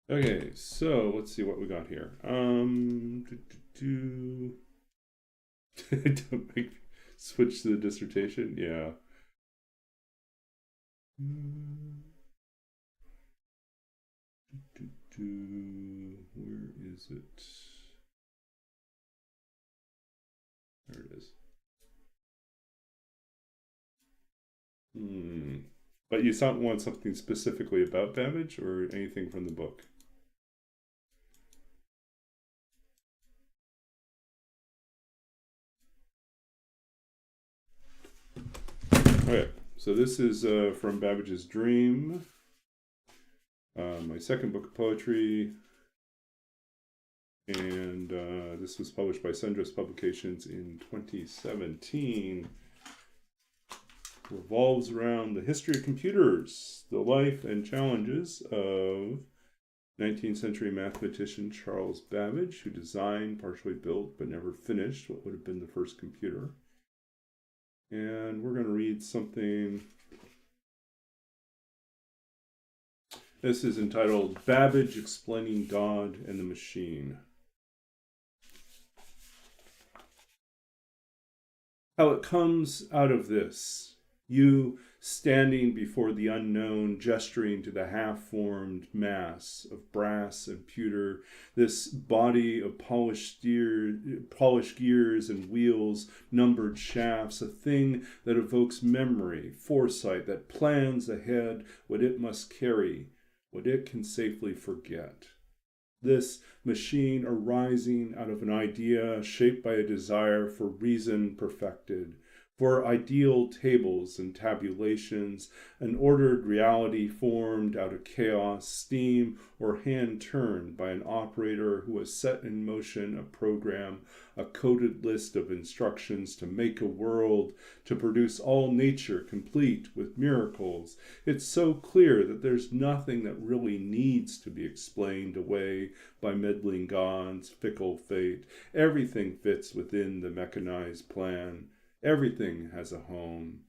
Okay, so let's see what we got here. Don't make switch to the dissertation. Yeah. Where is it? There it is. But you want something specifically about Babbage or anything from the book? Okay, so this is from Babbage's Dream, my second book of poetry, and this was published by Sundress Publications in 2017. Revolves around the history of computers, the life and challenges of 19th century mathematician Charles Babbage, who designed, partially built, but never finished what would have been the first computer. And we're going to read something. This is entitled Babbage Explaining God and the Machine. How it comes out of this. You standing before the unknown, gesturing to the half-formed mass of brass and pewter, this body of polished gears and wheels, numbered shafts, a thing that evokes memory, foresight, that plans ahead what it must carry, what it can safely forget. This machine arising out of an idea shaped by a desire for reason perfected, for ideal tables and tabulations, an ordered reality formed out of chaos, steam, or hand turned by an operator who has set in motion a program, a coded list of instructions to make a world, to produce all nature complete with miracles. It's so clear that there's nothing that really needs to be explained away by meddling gods, fickle fate. Everything fits within the mechanized plan. Everything has a home,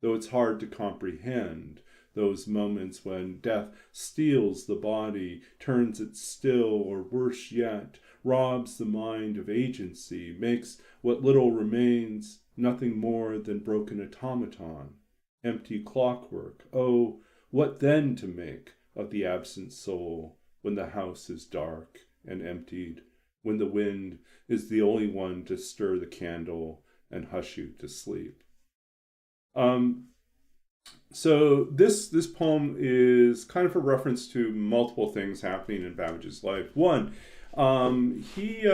though it's hard to comprehend those moments when death steals the body, turns it still, or worse yet, robs the mind of agency, makes what little remains nothing more than broken automaton, empty clockwork. Oh, what then to make of the absent soul when the house is dark and emptied, when the wind is the only one to stir the candle and hush you to sleep? So this poem is kind of a reference to multiple things happening in Babbage's life. One, he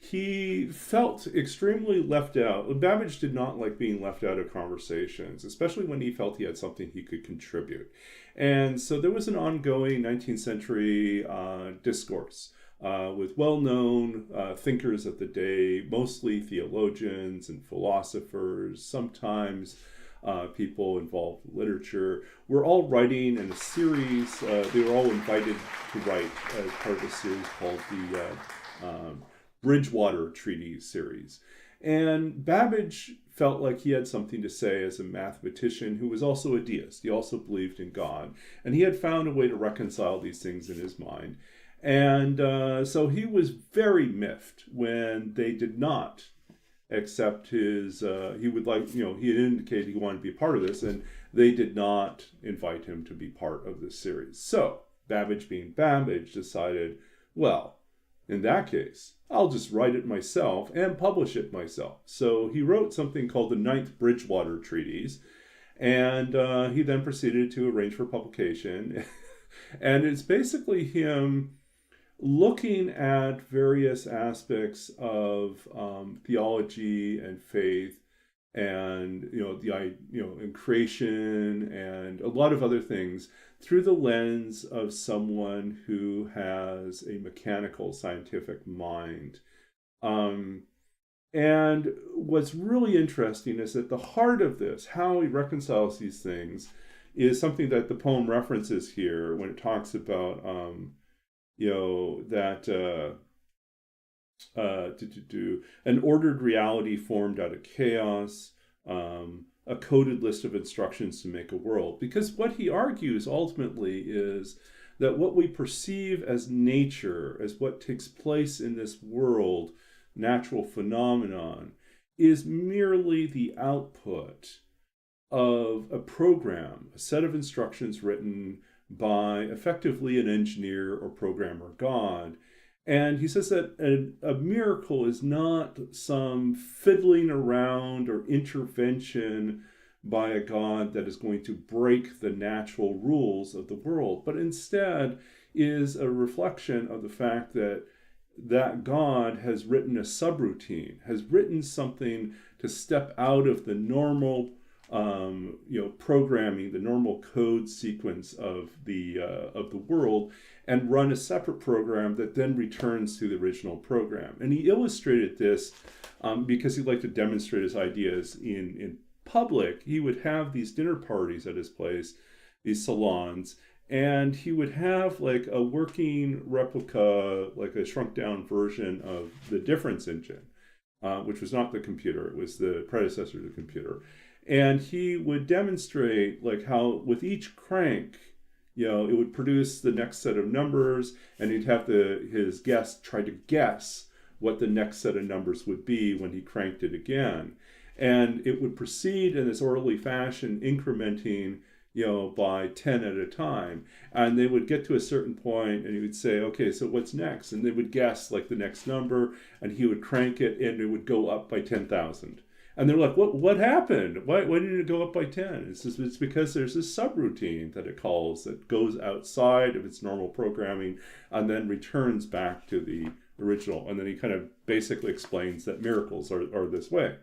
he felt extremely left out. Babbage did not like being left out of conversations, especially when he felt he had something he could contribute. And so there was an ongoing 19th century discourse with well-known thinkers of the day, mostly theologians and philosophers, sometimes people involved with literature, were all writing in a series. They were all invited to write as part of a series called the Bridgewater Treaty series. And Babbage felt like he had something to say as a mathematician who was also a deist. He also believed in God. And he had found a way to reconcile these things in his mind. And so he was very miffed when they did not accept his, he would like, he had indicated he wanted to be a part of this, and they did not invite him to be part of this series. So Babbage, being Babbage, decided, well, in that case, I'll just write it myself and publish it myself. So he wrote something called the Ninth Bridgewater Treatise, and he then proceeded to arrange for publication. And it's basically him looking at various aspects of theology and faith, and and creation and a lot of other things through the lens of someone who has a mechanical scientific mind. And what's really interesting is that the heart of this, how he reconciles these things, is something that the poem references here when it talks about an ordered reality formed out of chaos, a coded list of instructions to make a world. Because what he argues ultimately is that what we perceive as nature, as what takes place in this world, natural phenomenon, is merely the output of a program, a set of instructions written by effectively an engineer or programmer god. And he says that a miracle is not some fiddling around or intervention by a god that is going to break the natural rules of the world, but instead is a reflection of the fact that that god has written a subroutine, has written something to step out of the normal programming, the normal code sequence of the world, and run a separate program that then returns to the original program. And he illustrated this because he liked to demonstrate his ideas in public. He would have these dinner parties at his place, these salons, and he would have like a working replica, like a shrunk down version of the difference engine, which was not the computer, it was the predecessor to the computer. And he would demonstrate like how with each crank, it would produce the next set of numbers, and he'd have his guest try to guess what the next set of numbers would be when he cranked it again. And it would proceed in this orderly fashion, incrementing, by 10 at a time. And they would get to a certain point and he would say, okay, so what's next? And they would guess like the next number, and he would crank it and it would go up by 10,000. And they're like, what happened? Why didn't it go up by 10? It's because there's this subroutine that it calls that goes outside of its normal programming and then returns back to the original. And then he kind of basically explains that miracles are this way.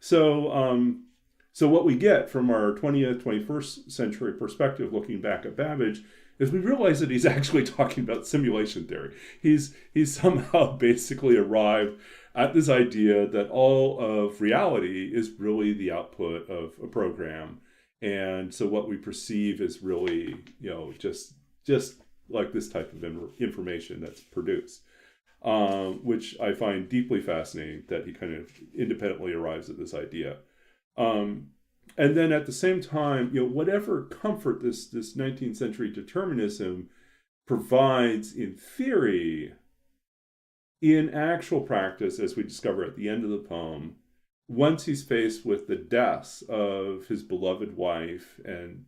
So what we get from our 20th, 21st century perspective, looking back at Babbage, is we realize that he's actually talking about simulation theory. He's somehow basically arrived at this idea that all of reality is really the output of a program, and so what we perceive is really, just like this type of information that's produced, which I find deeply fascinating that he kind of independently arrives at this idea. And then at the same time, whatever comfort this 19th century determinism provides in theory, in actual practice, as we discover at the end of the poem, once he's faced with the deaths of his beloved wife and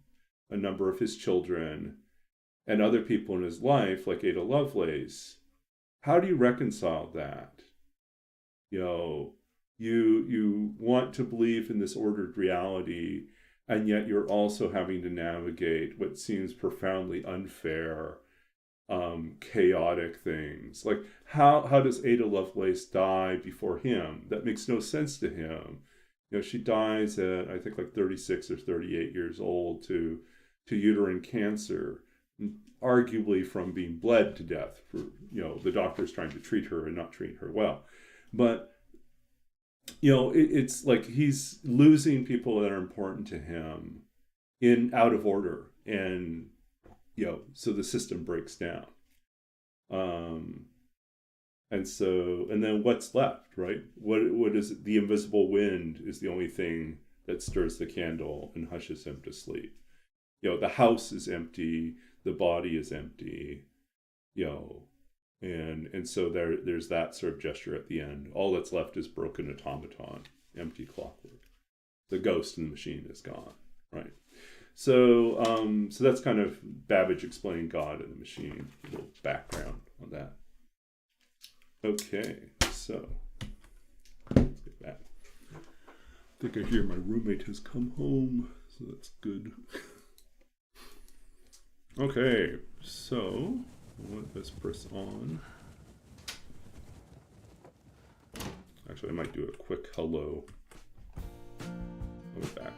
a number of his children and other people in his life, like Ada Lovelace, how do you reconcile that? You want to believe in this ordered reality, and yet you're also having to navigate what seems profoundly unfair, chaotic things. Like, how does Ada Lovelace die before him? That makes no sense to him. She dies at, I think, like 36 or 38 years old to uterine cancer, arguably from being bled to death for, the doctors trying to treat her and not treat her well. But it's like he's losing people that are important to him out of order, and so the system breaks down. And then what's left, right? What is it? The invisible wind is the only thing that stirs the candle and hushes him to sleep. The house is empty, the body is empty, and so there's that sort of gesture at the end. All that's left is broken automaton, empty clockwork. The ghost in the machine is gone, right? So that's kind of Babbage explaining God in the machine. A little background on that. Okay, so let's get back. I think I hear my roommate has come home, so that's good. Okay, so let's press on. Actually, I might do a quick hello. I'll be back.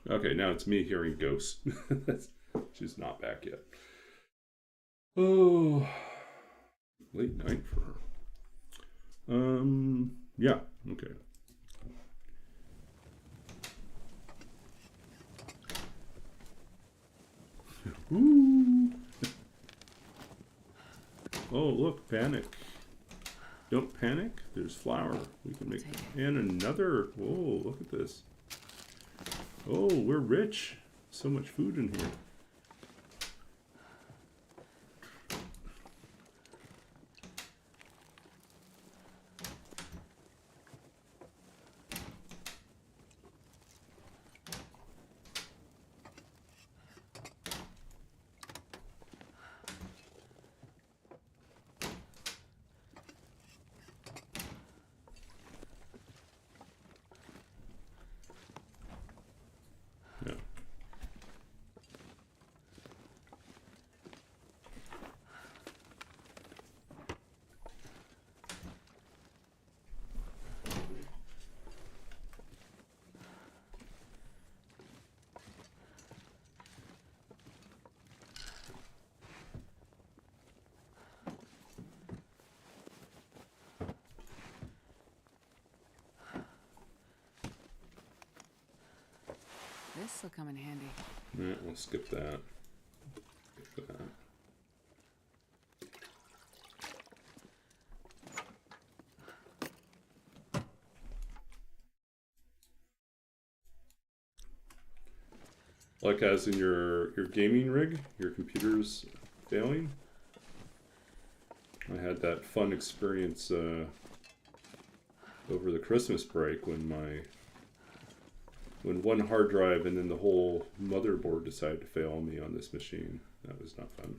Okay, now it's me hearing ghosts. She's not back yet. Oh, late night for her. Yeah, okay. Ooh. Oh, look, panic. Don't panic. There's flour. We can make, and another. Whoa, look at this. Oh, we're rich. So much food in here. This'll come in handy. Yeah, we'll skip that. Skip that. Like as in your gaming rig, your computer's failing. I had that fun experience over the Christmas break when one hard drive and then the whole motherboard decided to fail me on this machine. That was not fun.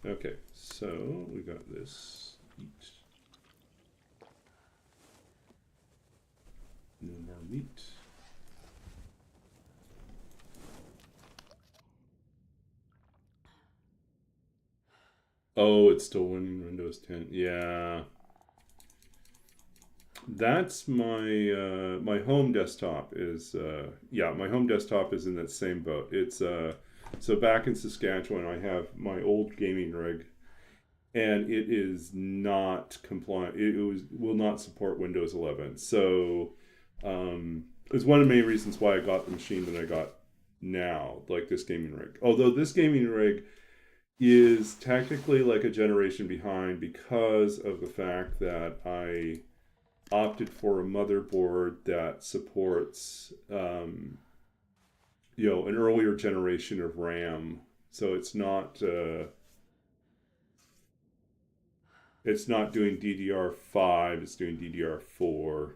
Okay, so we got this. Eat. No more meat. Oh, it's still winning Windows 10. Yeah. That's my my home desktop is yeah, my home desktop is in that same boat. It's so back in Saskatchewan I have my old gaming rig and it is not compliant. Will not support Windows 11. So it's one of the main reasons why I got the machine that I got now, like this gaming rig. Although this gaming rig is technically like a generation behind because of the fact that I opted for a motherboard that supports an earlier generation of RAM. So it's not doing DDR5, it's doing DDR4.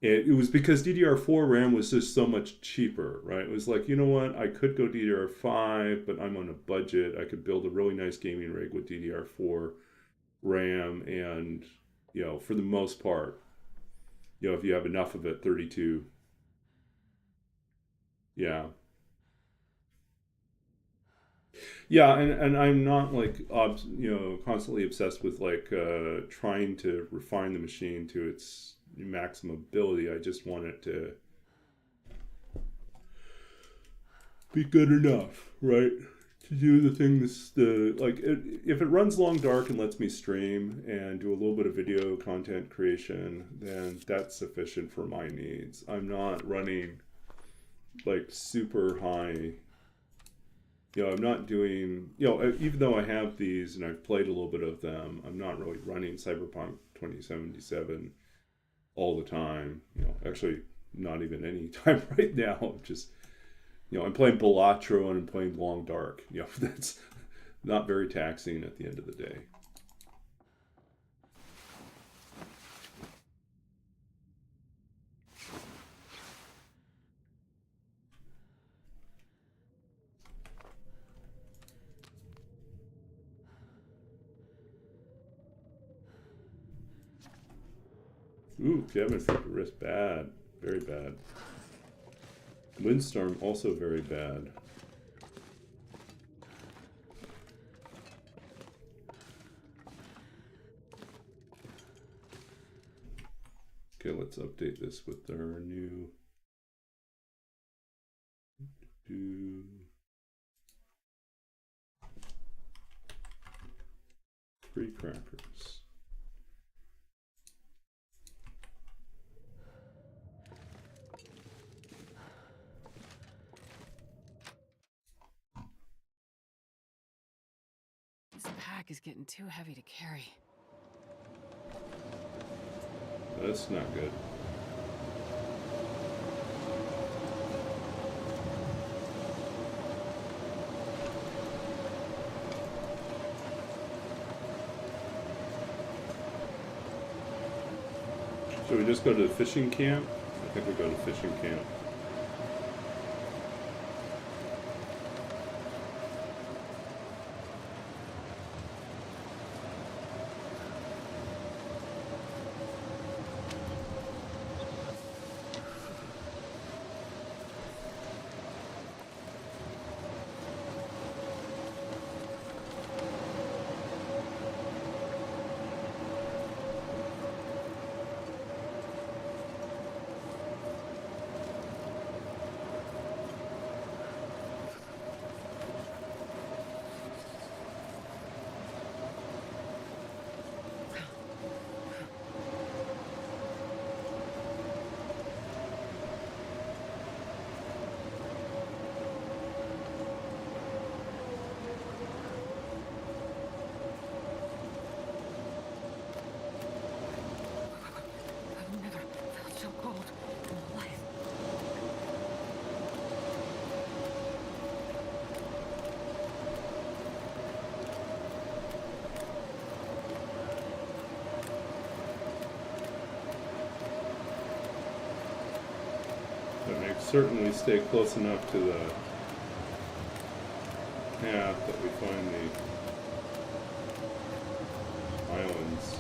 It was because DDR4 RAM was just so much cheaper, right? It was like, you know what, I could go DDR5, but I'm on a budget. I could build a really nice gaming rig with DDR4 RAM, and, for the most part, if you have enough of it, 32. Yeah. Yeah, and I'm not like constantly obsessed with like trying to refine the machine to its maximum ability. I just want it to be good enough, right? To do the things if it runs long dark and lets me stream and do a little bit of video content creation, then that's sufficient for my needs. I'm not running like super high. I'm not doing, even though I have these and I've played a little bit of them, I'm not really running Cyberpunk 2077 all the time. Actually, not even any time right now. I'm just, I'm playing Balatro and I'm playing Long Dark. That's not very taxing at the end of the day. Ooh, Kevin took a risk. Bad. Very bad. Windstorm, also very bad. Okay, let's update this with our new... Free crackers. This pack is getting too heavy to carry. That's not good. Should we just go to the fishing camp? I think we go to fishing camp. but I certainly stay close enough to the path that we find the islands.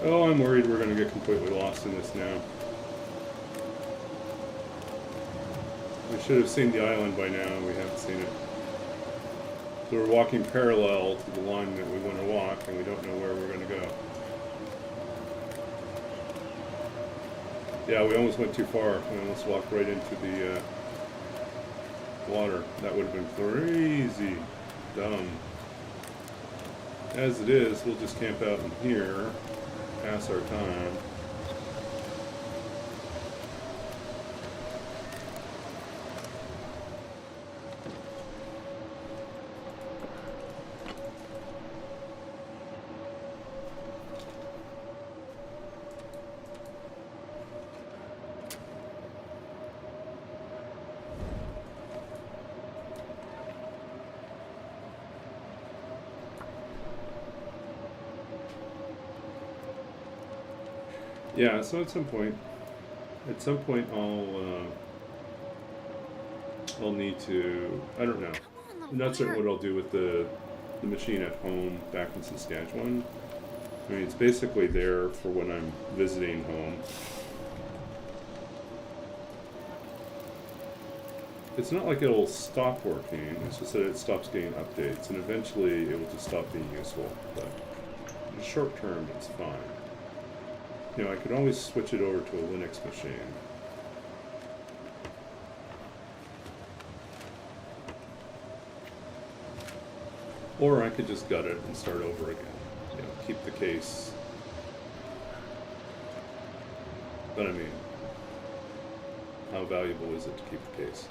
Oh, I'm worried we're going to get completely lost in this now. We should have seen the island by now, and we haven't seen it. So we're walking parallel to the line that we want to walk, and we don't know where we're going to go. Yeah, we almost went too far. We almost walked right into the water. That would have been crazy dumb. As it is, we'll just camp out in here, pass our time. Yeah, so at some point I'll need to, I don't know. I'm not certain what I'll do with the machine at home back in Saskatchewan. I mean, it's basically there for when I'm visiting home. It's not like it'll stop working, it's just that it stops getting updates, and eventually it will just stop being useful. But in the short term, it's fine. You know, I could always switch it over to a Linux machine. Or I could just gut it and start over again. You know, keep the case. But I mean, how valuable is it to keep the case?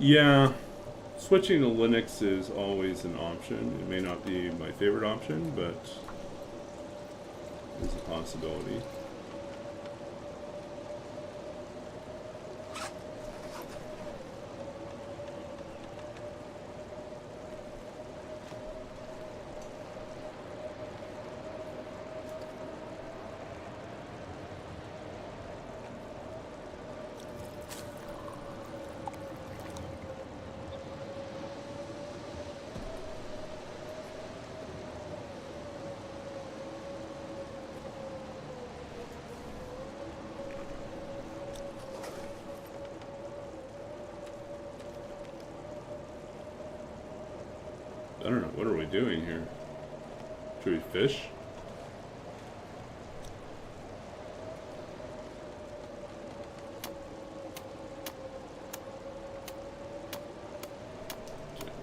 Yeah, switching to Linux is always an option. It may not be my favorite option, but it's a possibility. I don't know. What are we doing here? Should we fish?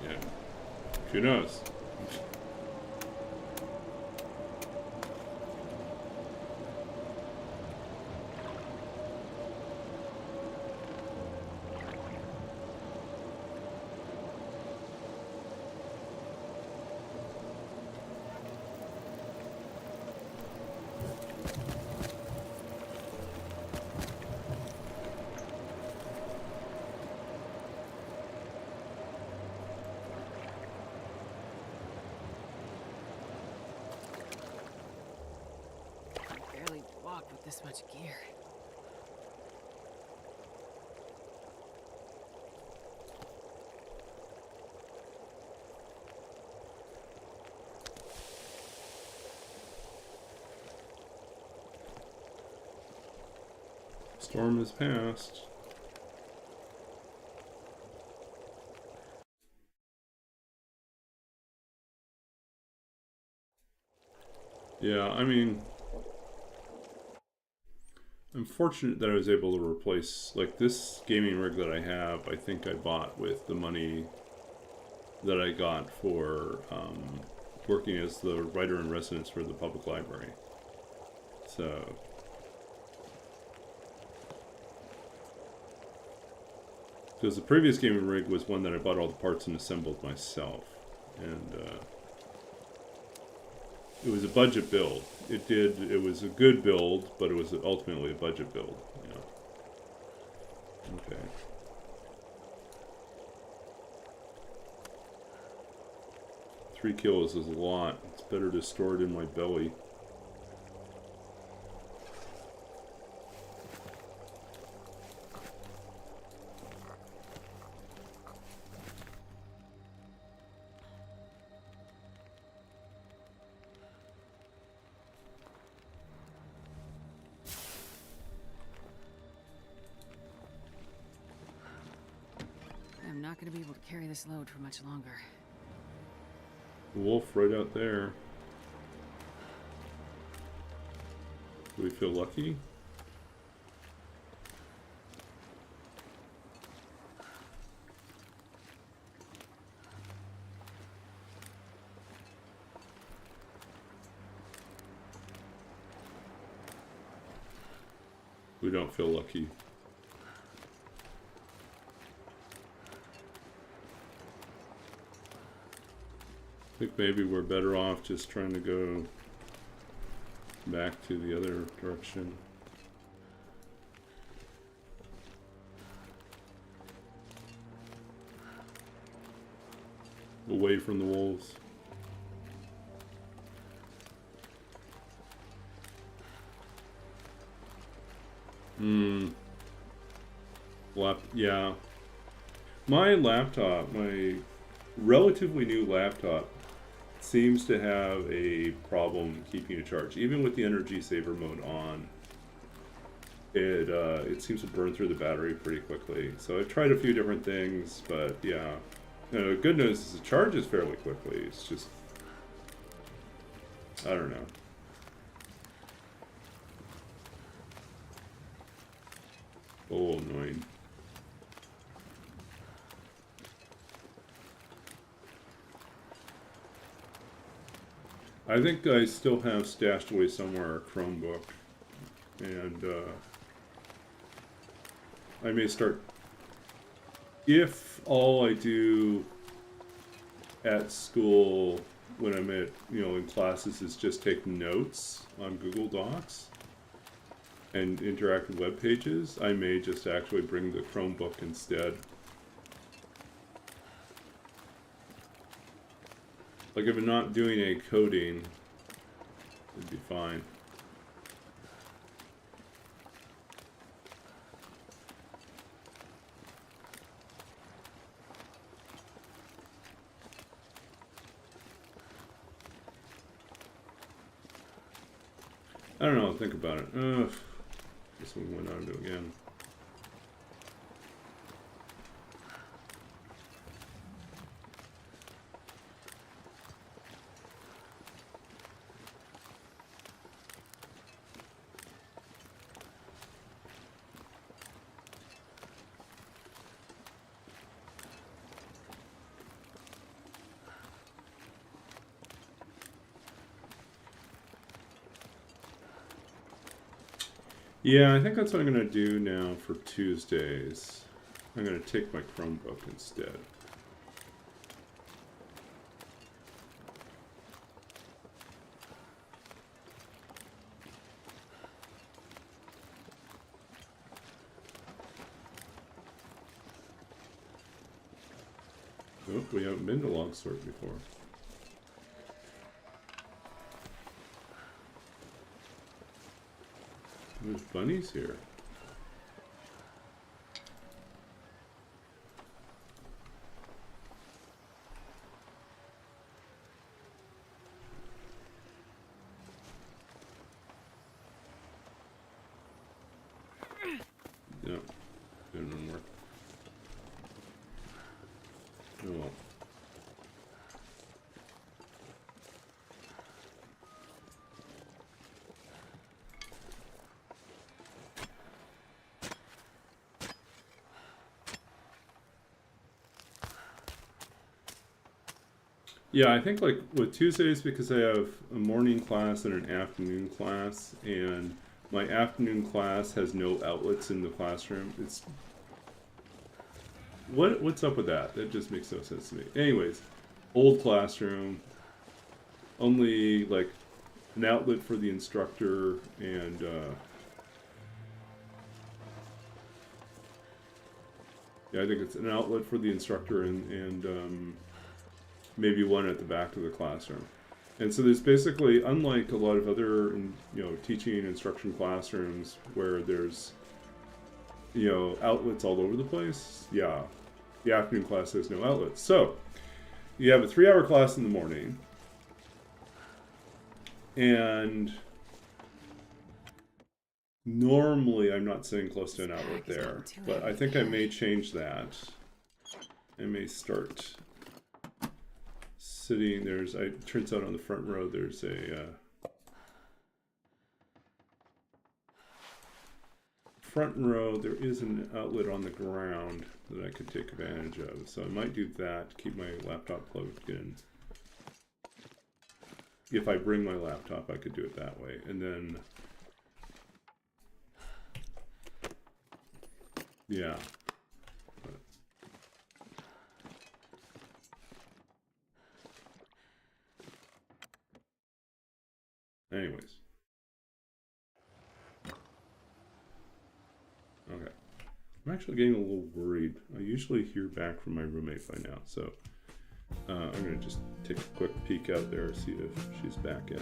Yeah. Who knows? Barely walk with this much gear. Storm has passed. Yeah, I mean, I'm fortunate that I was able to replace, like, this gaming rig that I have, I think I bought with the money that I got for working as the writer in residence for the public library. So, because the previous gaming rig was one that I bought all the parts and assembled myself. And it was a budget build. It was a good build, but it was ultimately a budget build. Yeah. Okay. Three kilos is a lot. It's better to store it in my belly. I'm not gonna be able to carry this load for much longer. The wolf right out there. Do we feel lucky? We don't feel lucky. I think maybe we're better off just trying to go back to the other direction. Away from the wolves. Yeah. My laptop, my relatively new laptop, seems to have a problem keeping a charge. Even with the energy saver mode on, it seems to burn through the battery pretty quickly. So I've tried a few different things, but yeah. Good news is it charges fairly quickly. It's just, I don't know. A little annoying. I think I still have stashed away somewhere a Chromebook, and I may start, if all I do at school when I'm at, in classes is just take notes on Google Docs and interact with web pages, I may just actually bring the Chromebook instead. Like if I'm not doing any coding, it'd be fine. I don't know, think about it. This one went on to again. Yeah, I think that's what I'm going to do now for Tuesdays. I'm going to take my Chromebook instead. Oh, we haven't been to Longsword before. There's bunnies here. No, didn't work. Oh well. Yeah, I think like with Tuesdays, because I have a morning class and an afternoon class, and my afternoon class has no outlets in the classroom. It's what's up with that? That just makes no sense to me. Anyways, old classroom, only like an outlet for the instructor and yeah, I think it's an outlet for the instructor and maybe one at the back of the classroom. And so there's basically, unlike a lot of other, teaching and instruction classrooms where there's, outlets all over the place. Yeah, the afternoon class has no outlets. So you have a 3-hour class in the morning, and normally I'm not sitting close to an outlet there, but I think I may change that. I may start sitting, turns out on the front row there's a front row, there is an outlet on the ground that I could take advantage of. So I might do that, keep my laptop plugged in. If I bring my laptop, I could do it that way. And then, yeah. Anyways. Okay. I'm actually getting a little worried. I usually hear back from my roommate by now, so I'm going to just take a quick peek out there, see if she's back yet.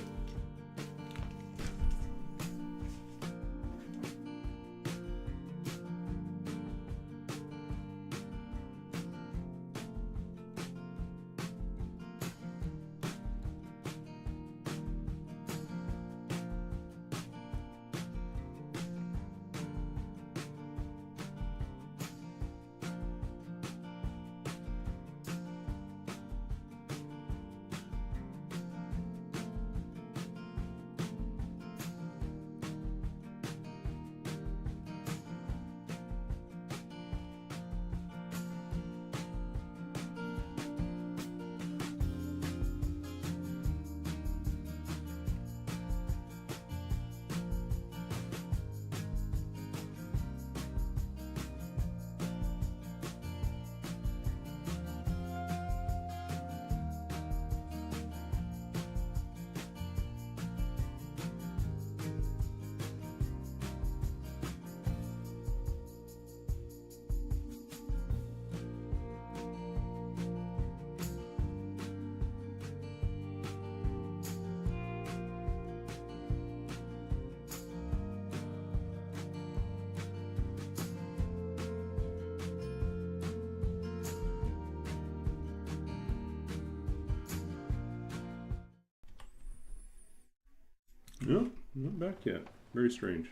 No, not back yet. Very strange.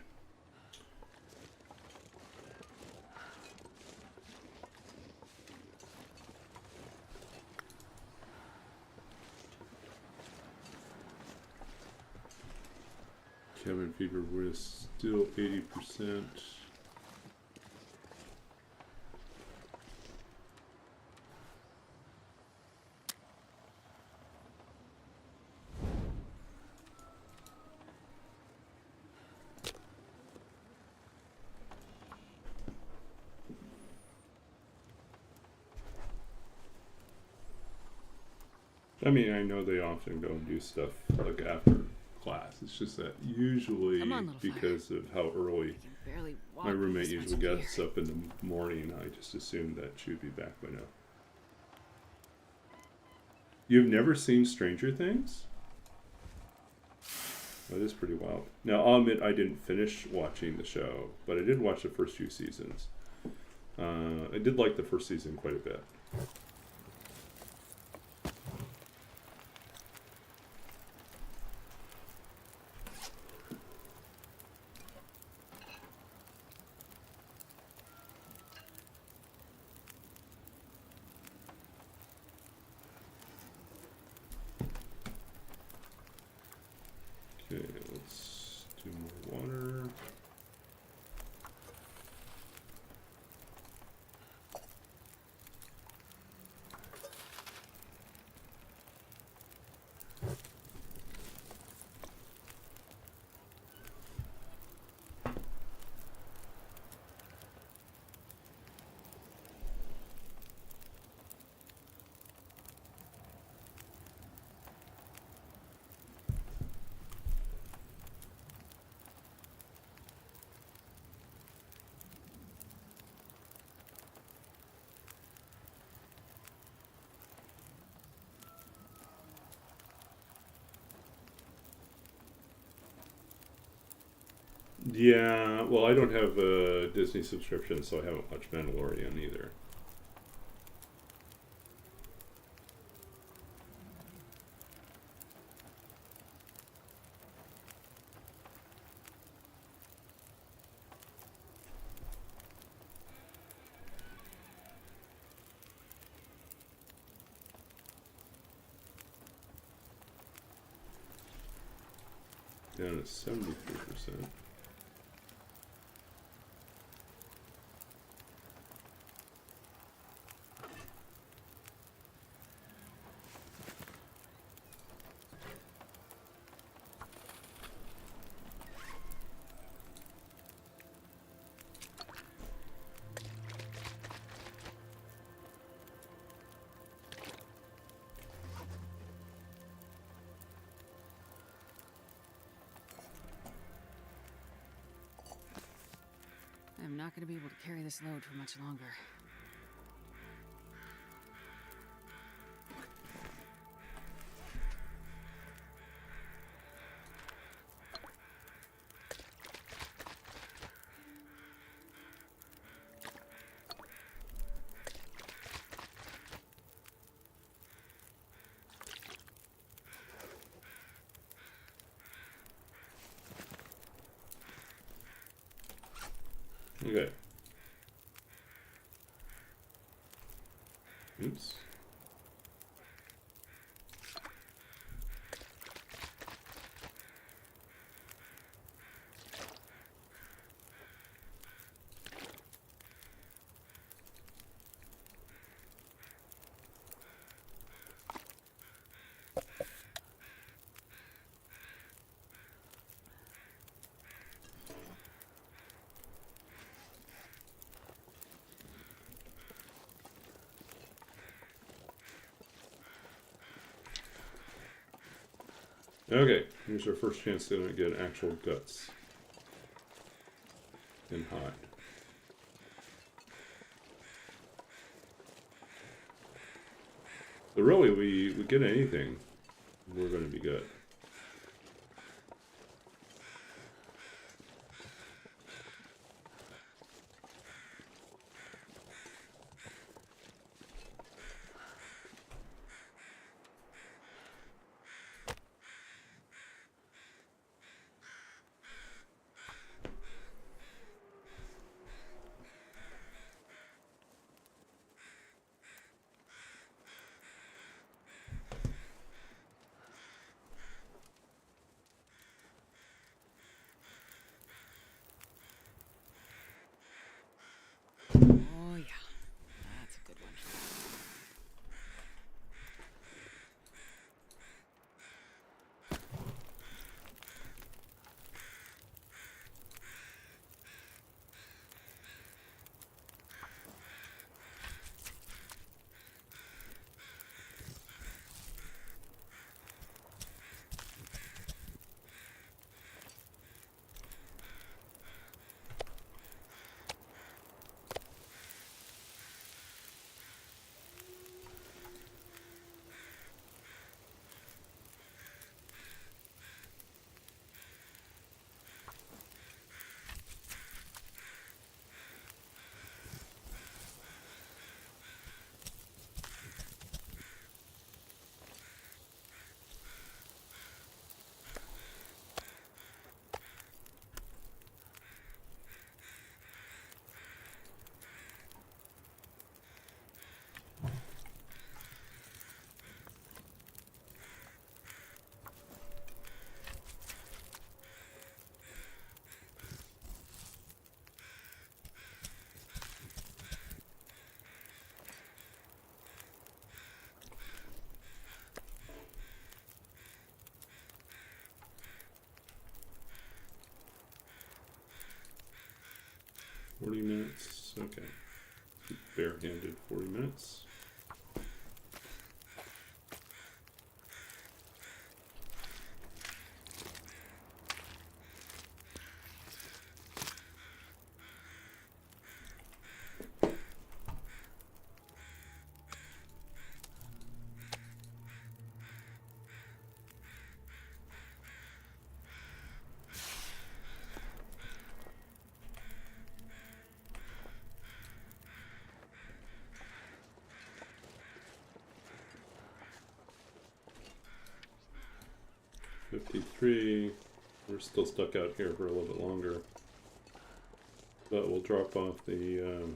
Cabin fever was still 80%. I mean, I know they often go and do stuff like after class. It's just that usually Come on, little fire. because of how early I can barely walk. my roommate with this usually much gear. gets up in the morning, I just assumed that she would be back by now. You've never seen Stranger Things? That is pretty wild. Now, I'll admit I didn't finish watching the show, but I did watch the first few seasons. I did like the first season quite a bit. Okay, let's do more water. Yeah, well, I don't have a Disney subscription, so I haven't watched Mandalorian either. Down to 73%. I'm not going to be able to carry this load for much longer. Okay. Oops. Okay, here's our first chance to get actual guts and hide. But really, we get anything, we're going to be good. 40 minutes. Okay. Keep barehanded 40 minutes. $53. We're still stuck out here for a little bit longer. But we'll drop off the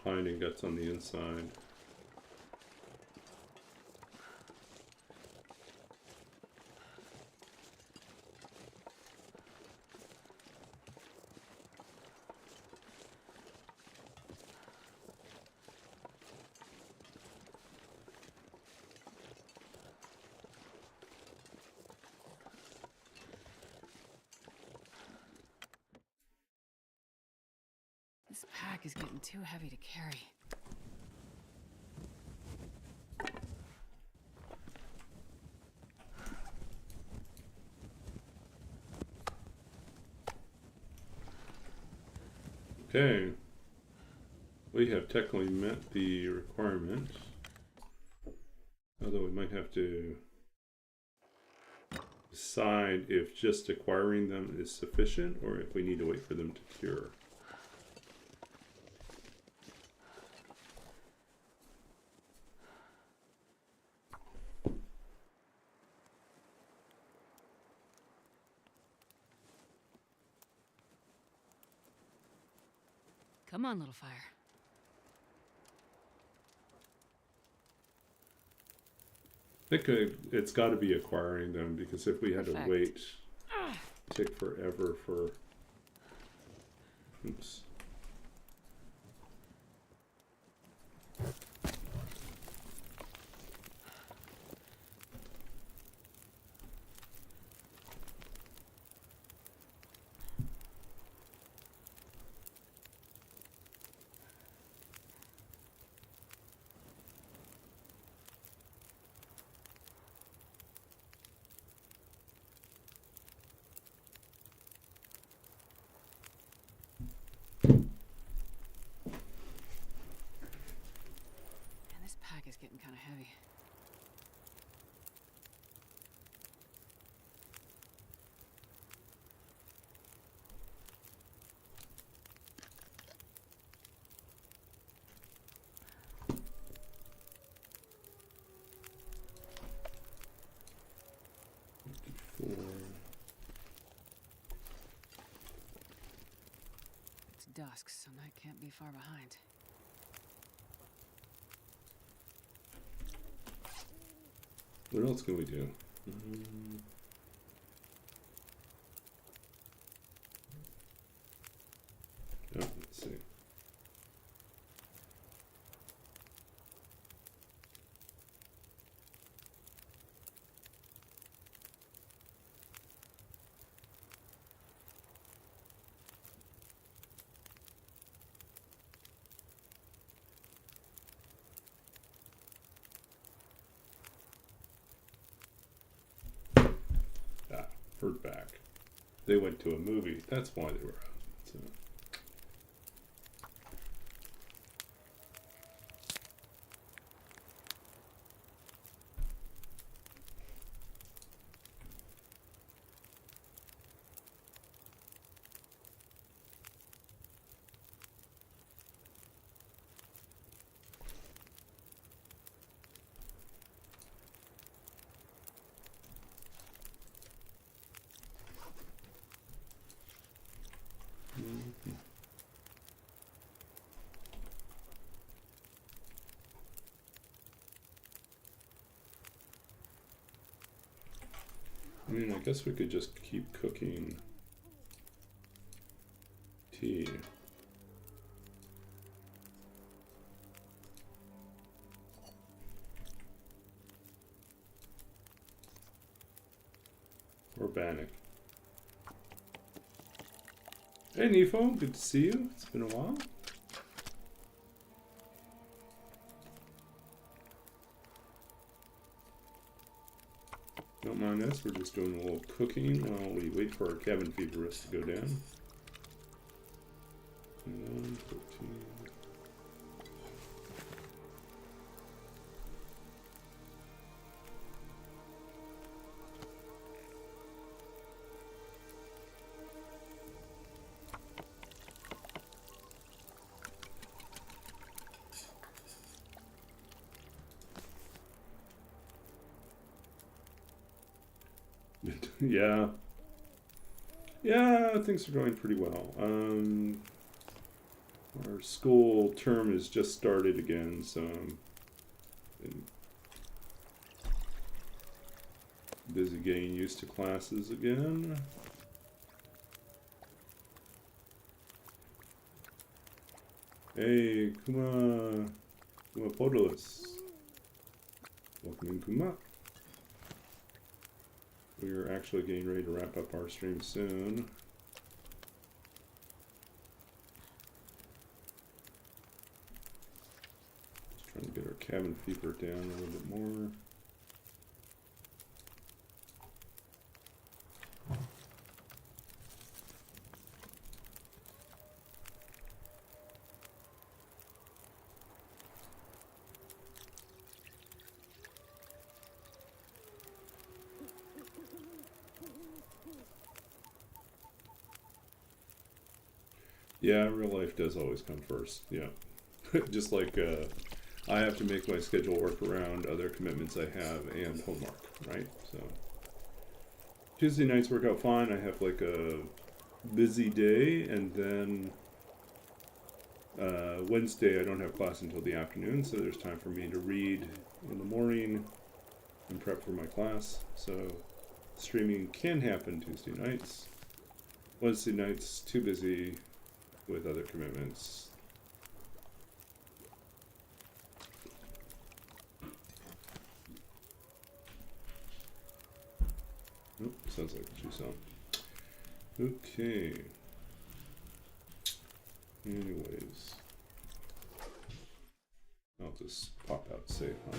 hind and guts on the inside. This pack is getting too heavy to carry. Okay. We have technically met the requirement. Although we might have to decide if just acquiring them is sufficient or if we need to wait for them to cure. Come on, little fire. I think it's got to be acquiring them, because if we had to Perfect. wait, take forever for. Oops. Man, this pack is getting kind of heavy. It's dusk, so night can't be far behind. What else can we do? Oh, let's see. Herd back. They went to a movie. That's why they were out. So. I mean, I guess we could just keep cooking tea. Or bannock. Hey Nifo, good to see you. It's been a while. Don't mind us, we're just doing a little cooking while we wait for our cabin fever rest to go down. 14. Yeah. Yeah, things are going pretty well. Our school term has just started again, so I'm busy getting used to classes again. Hey, Kuma Podolus. Welcome in, Kuma. We're actually getting ready to wrap up our stream soon. Just trying to get our cabin fever down a little bit more. Yeah, real life does always come first. Yeah. Just like I have to make my schedule work around other commitments I have and homework, right? So Tuesday nights work out fine. I have like a busy day, and then Wednesday I don't have class until the afternoon, so there's time for me to read in the morning and prep for my class. So streaming can happen Tuesday nights. Wednesday nights too busy with other commitments. Nope, sounds like a Tucson. Okay. Anyways, I'll just pop out and say hi.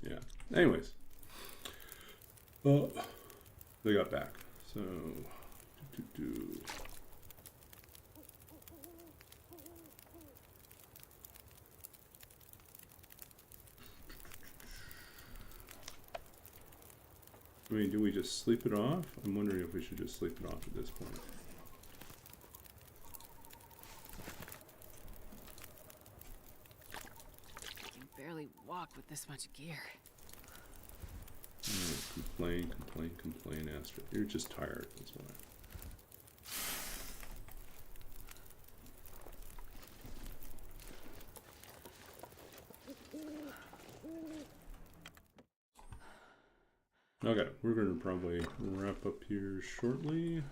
Yeah. Anyways, well, they got back. So, I mean, do we just sleep it off? I'm wondering if we should just sleep it off at this point. I can barely walk with this much gear. Complain, Astra. You're just tired, that's why. Okay, we're going to probably wrap up here shortly.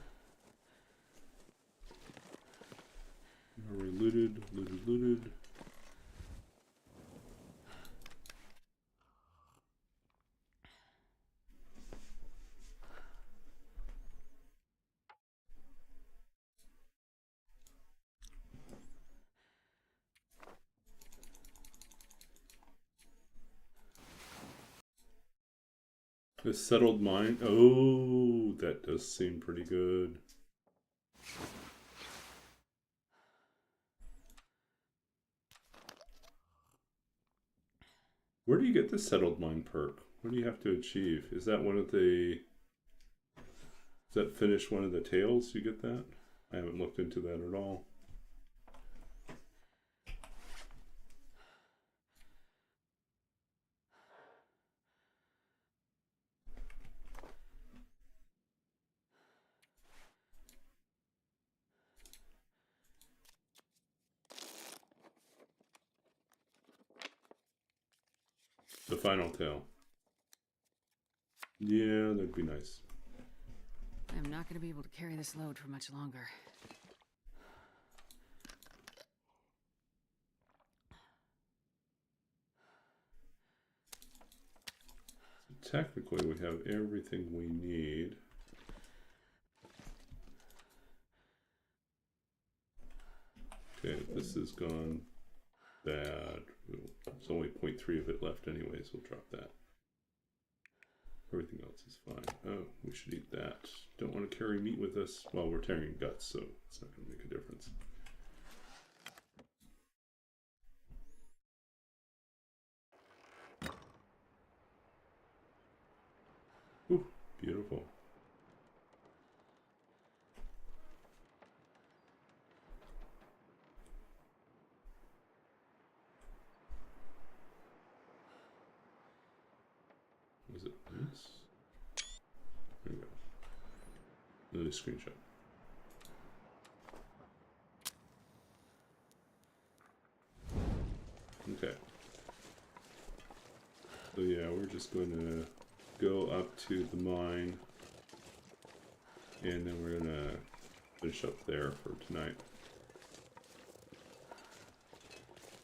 Are we looted? Looted. A settled mine. Oh, that does seem pretty good. Where do you get the settled mine perk? What do you have to achieve? Is that one of the... Does that finish one of the tails? You get that? I haven't looked into that at all. final tale. Yeah, that'd be nice. I'm not going to be able to carry this load for much longer. So technically, we have everything we need. Okay, this has gone bad. There's only 0.3 of it left anyways. We'll drop that. Everything else is fine. Oh, we should eat that. Don't want to carry meat with us. Well, we're carrying guts, so it's not going to make a difference. Ooh, beautiful. Was it this? There we go. Another screenshot. Okay. So yeah, we're just going to go up to the mine, and then we're going to finish up there for tonight.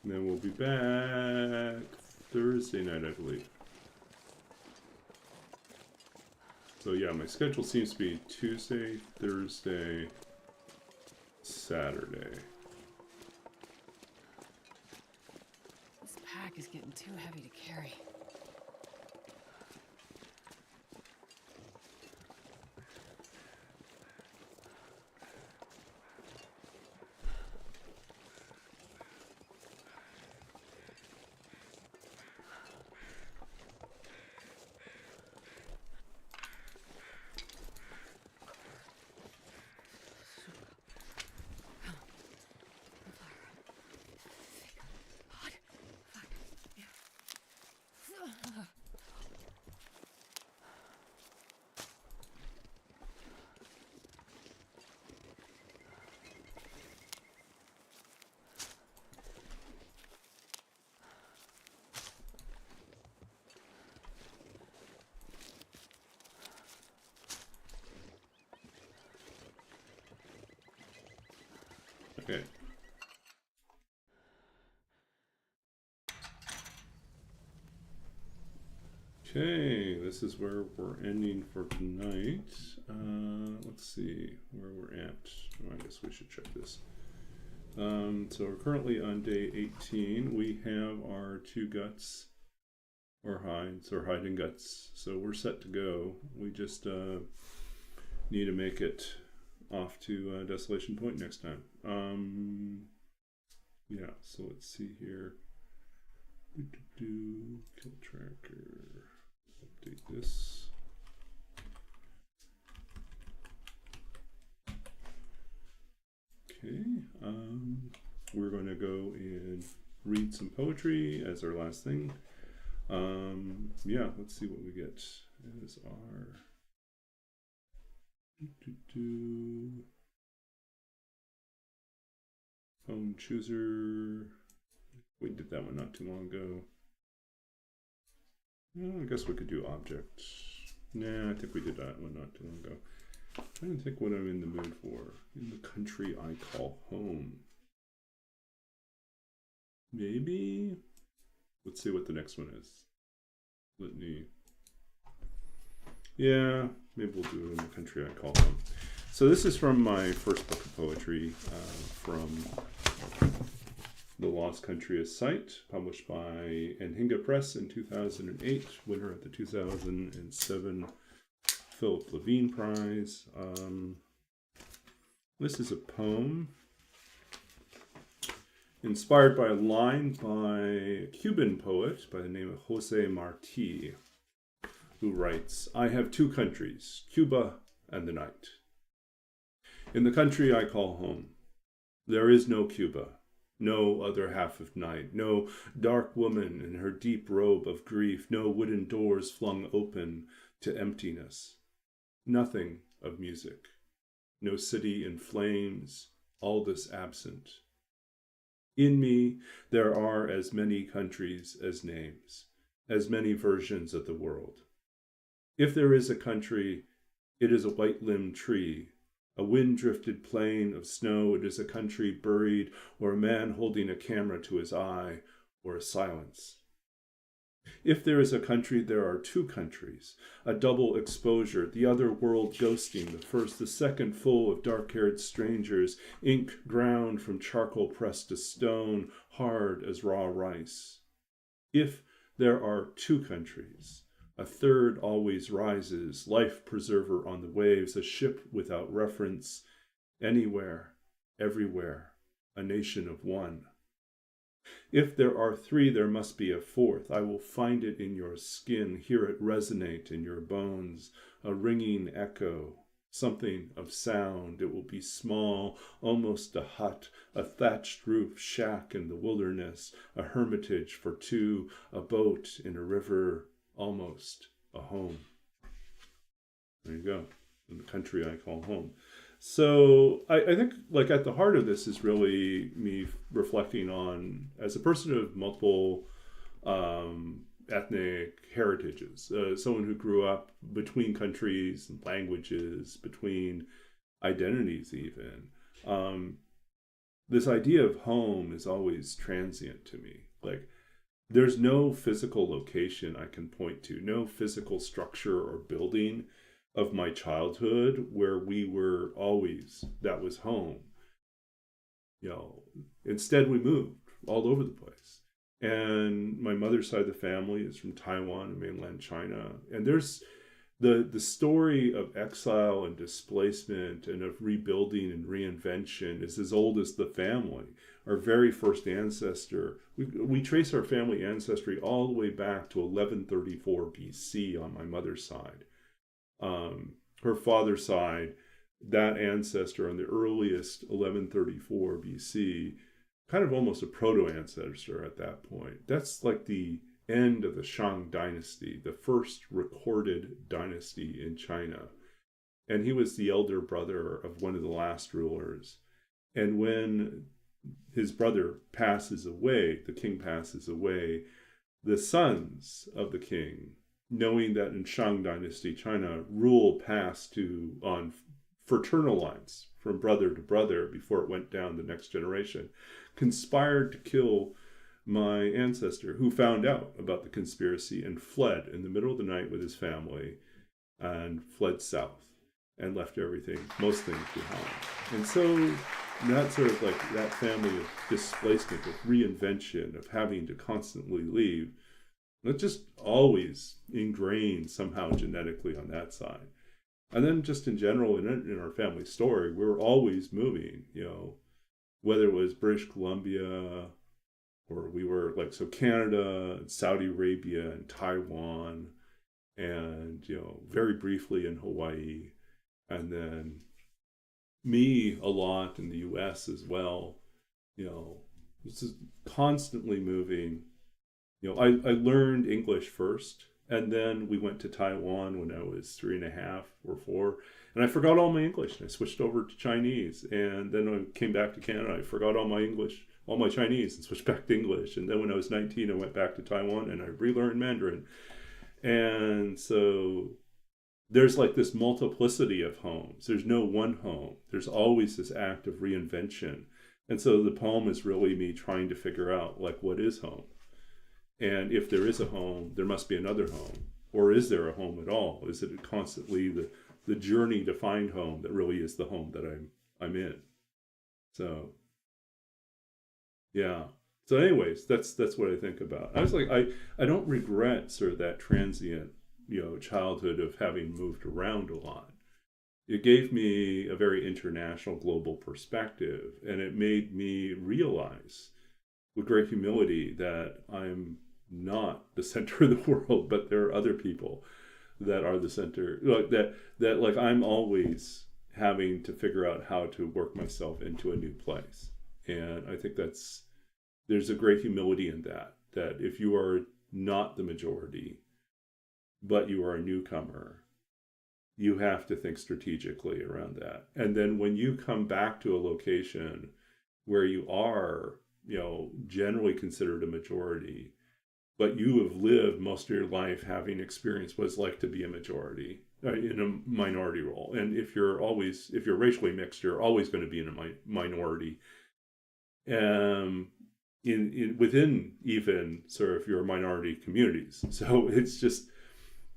And then we'll be back Thursday night, I believe. So yeah, my schedule seems to be Tuesday, Thursday, Saturday. This pack is getting too heavy to carry. Okay. Okay, this is where we're ending for tonight. Let's see where we're at. Oh, I guess we should check this. So we're currently on day 18. We have our 2 guts, or hides, or hide and guts. So we're set to go. We just need to make it off to Desolation Point next time. Yeah, so let's see here. Kill tracker. Update this. Okay, we're going to go and read some poetry as our last thing. Yeah, let's see what we get as our poem chooser. We did that one not too long ago. Well, I guess we could do object. Nah, I think we did that one not too long ago. I'm trying to think what I'm in the mood for. In the country I call home. Maybe? Let's see what the next one is. Litany. Yeah, maybe we'll do it in the country I call home. So this is from my first book of poetry, from The Lost Country of Sight, published by Anhinga Press in 2008, winner of the 2007 Philip Levine Prize. This is a poem inspired by a line by a Cuban poet by the name of Jose Marti, who writes, "I have 2 countries, Cuba and the night. In the country I call home, there is no Cuba, no other half of night, no dark woman in her deep robe of grief, no wooden doors flung open to emptiness, nothing of music, no city in flames, all this absent. In me there are as many countries as names, as many versions of the world. If there is a country, it is a white-limbed tree, a wind-drifted plain of snow. It is a country buried, or a man holding a camera to his eye, or a silence. If there is a country, there are two countries, a double exposure, the other world ghosting, the first, the second full of dark-haired strangers, ink ground from charcoal pressed to stone, hard as raw rice. If there are two countries, a third always rises, life preserver on the waves, a ship without reference, anywhere, everywhere, a nation of one. If there are three, there must be a fourth. I will find it in your skin, hear it resonate in your bones, a ringing echo, something of sound. It will be small, almost a hut, a thatched roof shack in the wilderness, a hermitage for two, a boat in a river, almost a home. There you go, in the country I call home. So I think like at the heart of this is really me reflecting on, as a person of multiple ethnic heritages, someone who grew up between countries and languages, between identities even. This idea of home is always transient to me. Like there's no physical location I can point to, no physical structure or building of my childhood where we were always, that was home. Instead we moved all over the place. And my mother's side of the family is from Taiwan and mainland China. And there's the story of exile and displacement and of rebuilding and reinvention is as old as the family. Our very first ancestor, we trace our family ancestry all the way back to 1134 BC on my mother's side. Her father's side, that ancestor on the earliest 1134 BC, kind of almost a proto-ancestor at that point. That's like the end of the Shang dynasty, the first recorded dynasty in China. And he was the elder brother of one of the last rulers. And when his brother passes away, the king passes away, the sons of the king, knowing that in Shang dynasty China, rule passed on fraternal lines from brother to brother before it went down the next generation, conspired to kill my ancestor, who found out about the conspiracy and fled in the middle of the night with his family and fled south and left everything, most things behind. And so that sort of like that family of displacement, of reinvention, of having to constantly leave, it's just always ingrained somehow genetically on that side. And then just in general, in our family story, we were always moving, whether it was British Columbia, or we were like, so Canada, and Saudi Arabia, and Taiwan, and, very briefly in Hawaii, and then me a lot in the US as well. This is constantly moving. I learned English first, and then we went to Taiwan when I was 3.5 or 4, and I forgot all my English, and I switched over to Chinese. And then when I came back to Canada, I forgot all my Chinese, and switched back to English. And then when I was 19, I went back to Taiwan, and I relearned Mandarin. And so there's like this multiplicity of homes. There's no one home. There's always this act of reinvention. And so the poem is really me trying to figure out, like, what is home? And if there is a home, there must be another home. Or is there a home at all? Is it constantly the journey to find home that really is the home that I'm in? So, yeah. So anyways, that's what I think about. I was like, I don't regret sort of that transient, childhood of having moved around a lot. It gave me a very international, global perspective, and it made me realize with great humility that I'm not the center of the world, but there are other people that are the center. Like that like I'm always having to figure out how to work myself into a new place. And I think there's a great humility in that if you are not the majority, but you are a newcomer, you have to think strategically around that. And then when you come back to a location where you are, generally considered a majority, but you have lived most of your life having experienced what it's like to be a majority in a minority role. And if you're racially mixed, you're always going to be in a minority. Within even sort of your minority communities. So it's just,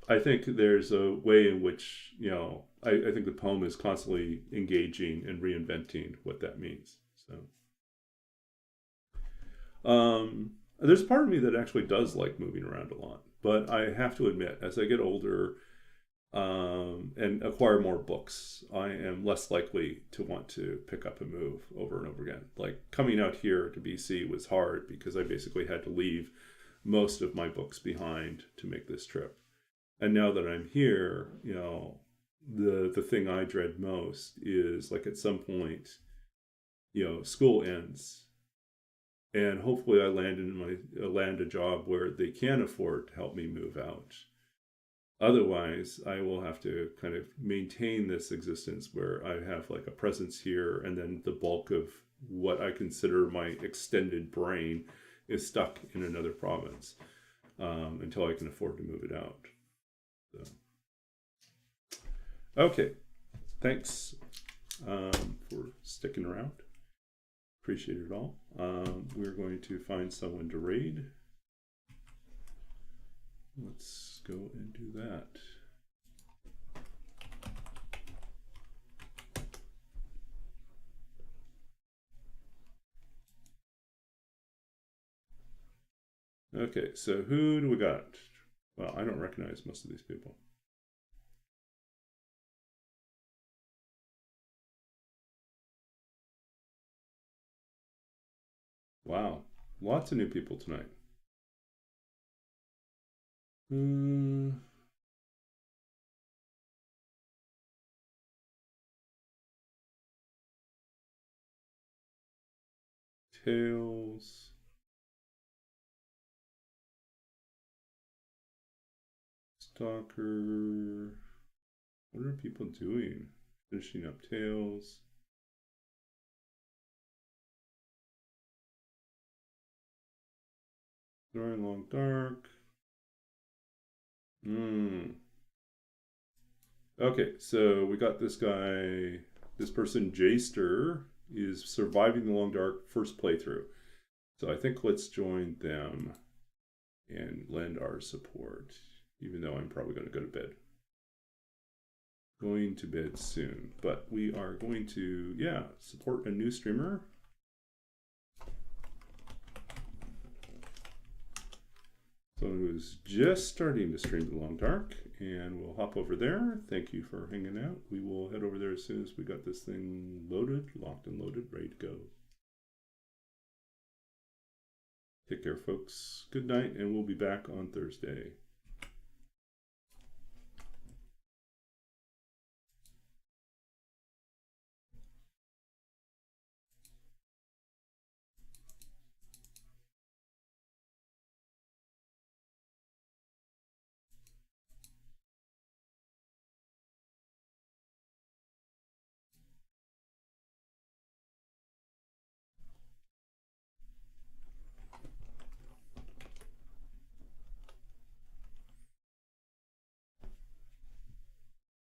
I think there's a way in which, I think the poem is constantly engaging and reinventing what that means. So there's part of me that actually does like moving around a lot, but I have to admit, as I get older, and acquire more books, I am less likely to want to pick up and move over and over again. Like coming out here to BC was hard because I basically had to leave most of my books behind to make this trip. And now that I'm here, the thing I dread most is like at some point, school ends, and hopefully I land a job where they can afford to help me move out. Otherwise, I will have to kind of maintain this existence where I have like a presence here, and then the bulk of what I consider my extended brain is stuck in another province until I can afford to move it out. So. Okay, thanks for sticking around. Appreciate it all. We're going to find someone to raid. Let's go and do that. Okay, so who do we got? Well, I don't recognize most of these people. Wow, lots of new people tonight. Tails. Stalker. What are people doing? Finishing up Tails. Throwing Long Dark. Okay, so we got this guy, this person, Jaster, is surviving the Long Dark first playthrough. So I think let's join them and lend our support, even though I'm probably going to go to bed. Going to bed soon, but we are going to, support a new streamer. Someone who's just starting to stream The Long Dark, and we'll hop over there. Thank you for hanging out. We will head over there as soon as we got this thing loaded, locked and loaded, ready to go. Take care, folks. Good night, and we'll be back on Thursday.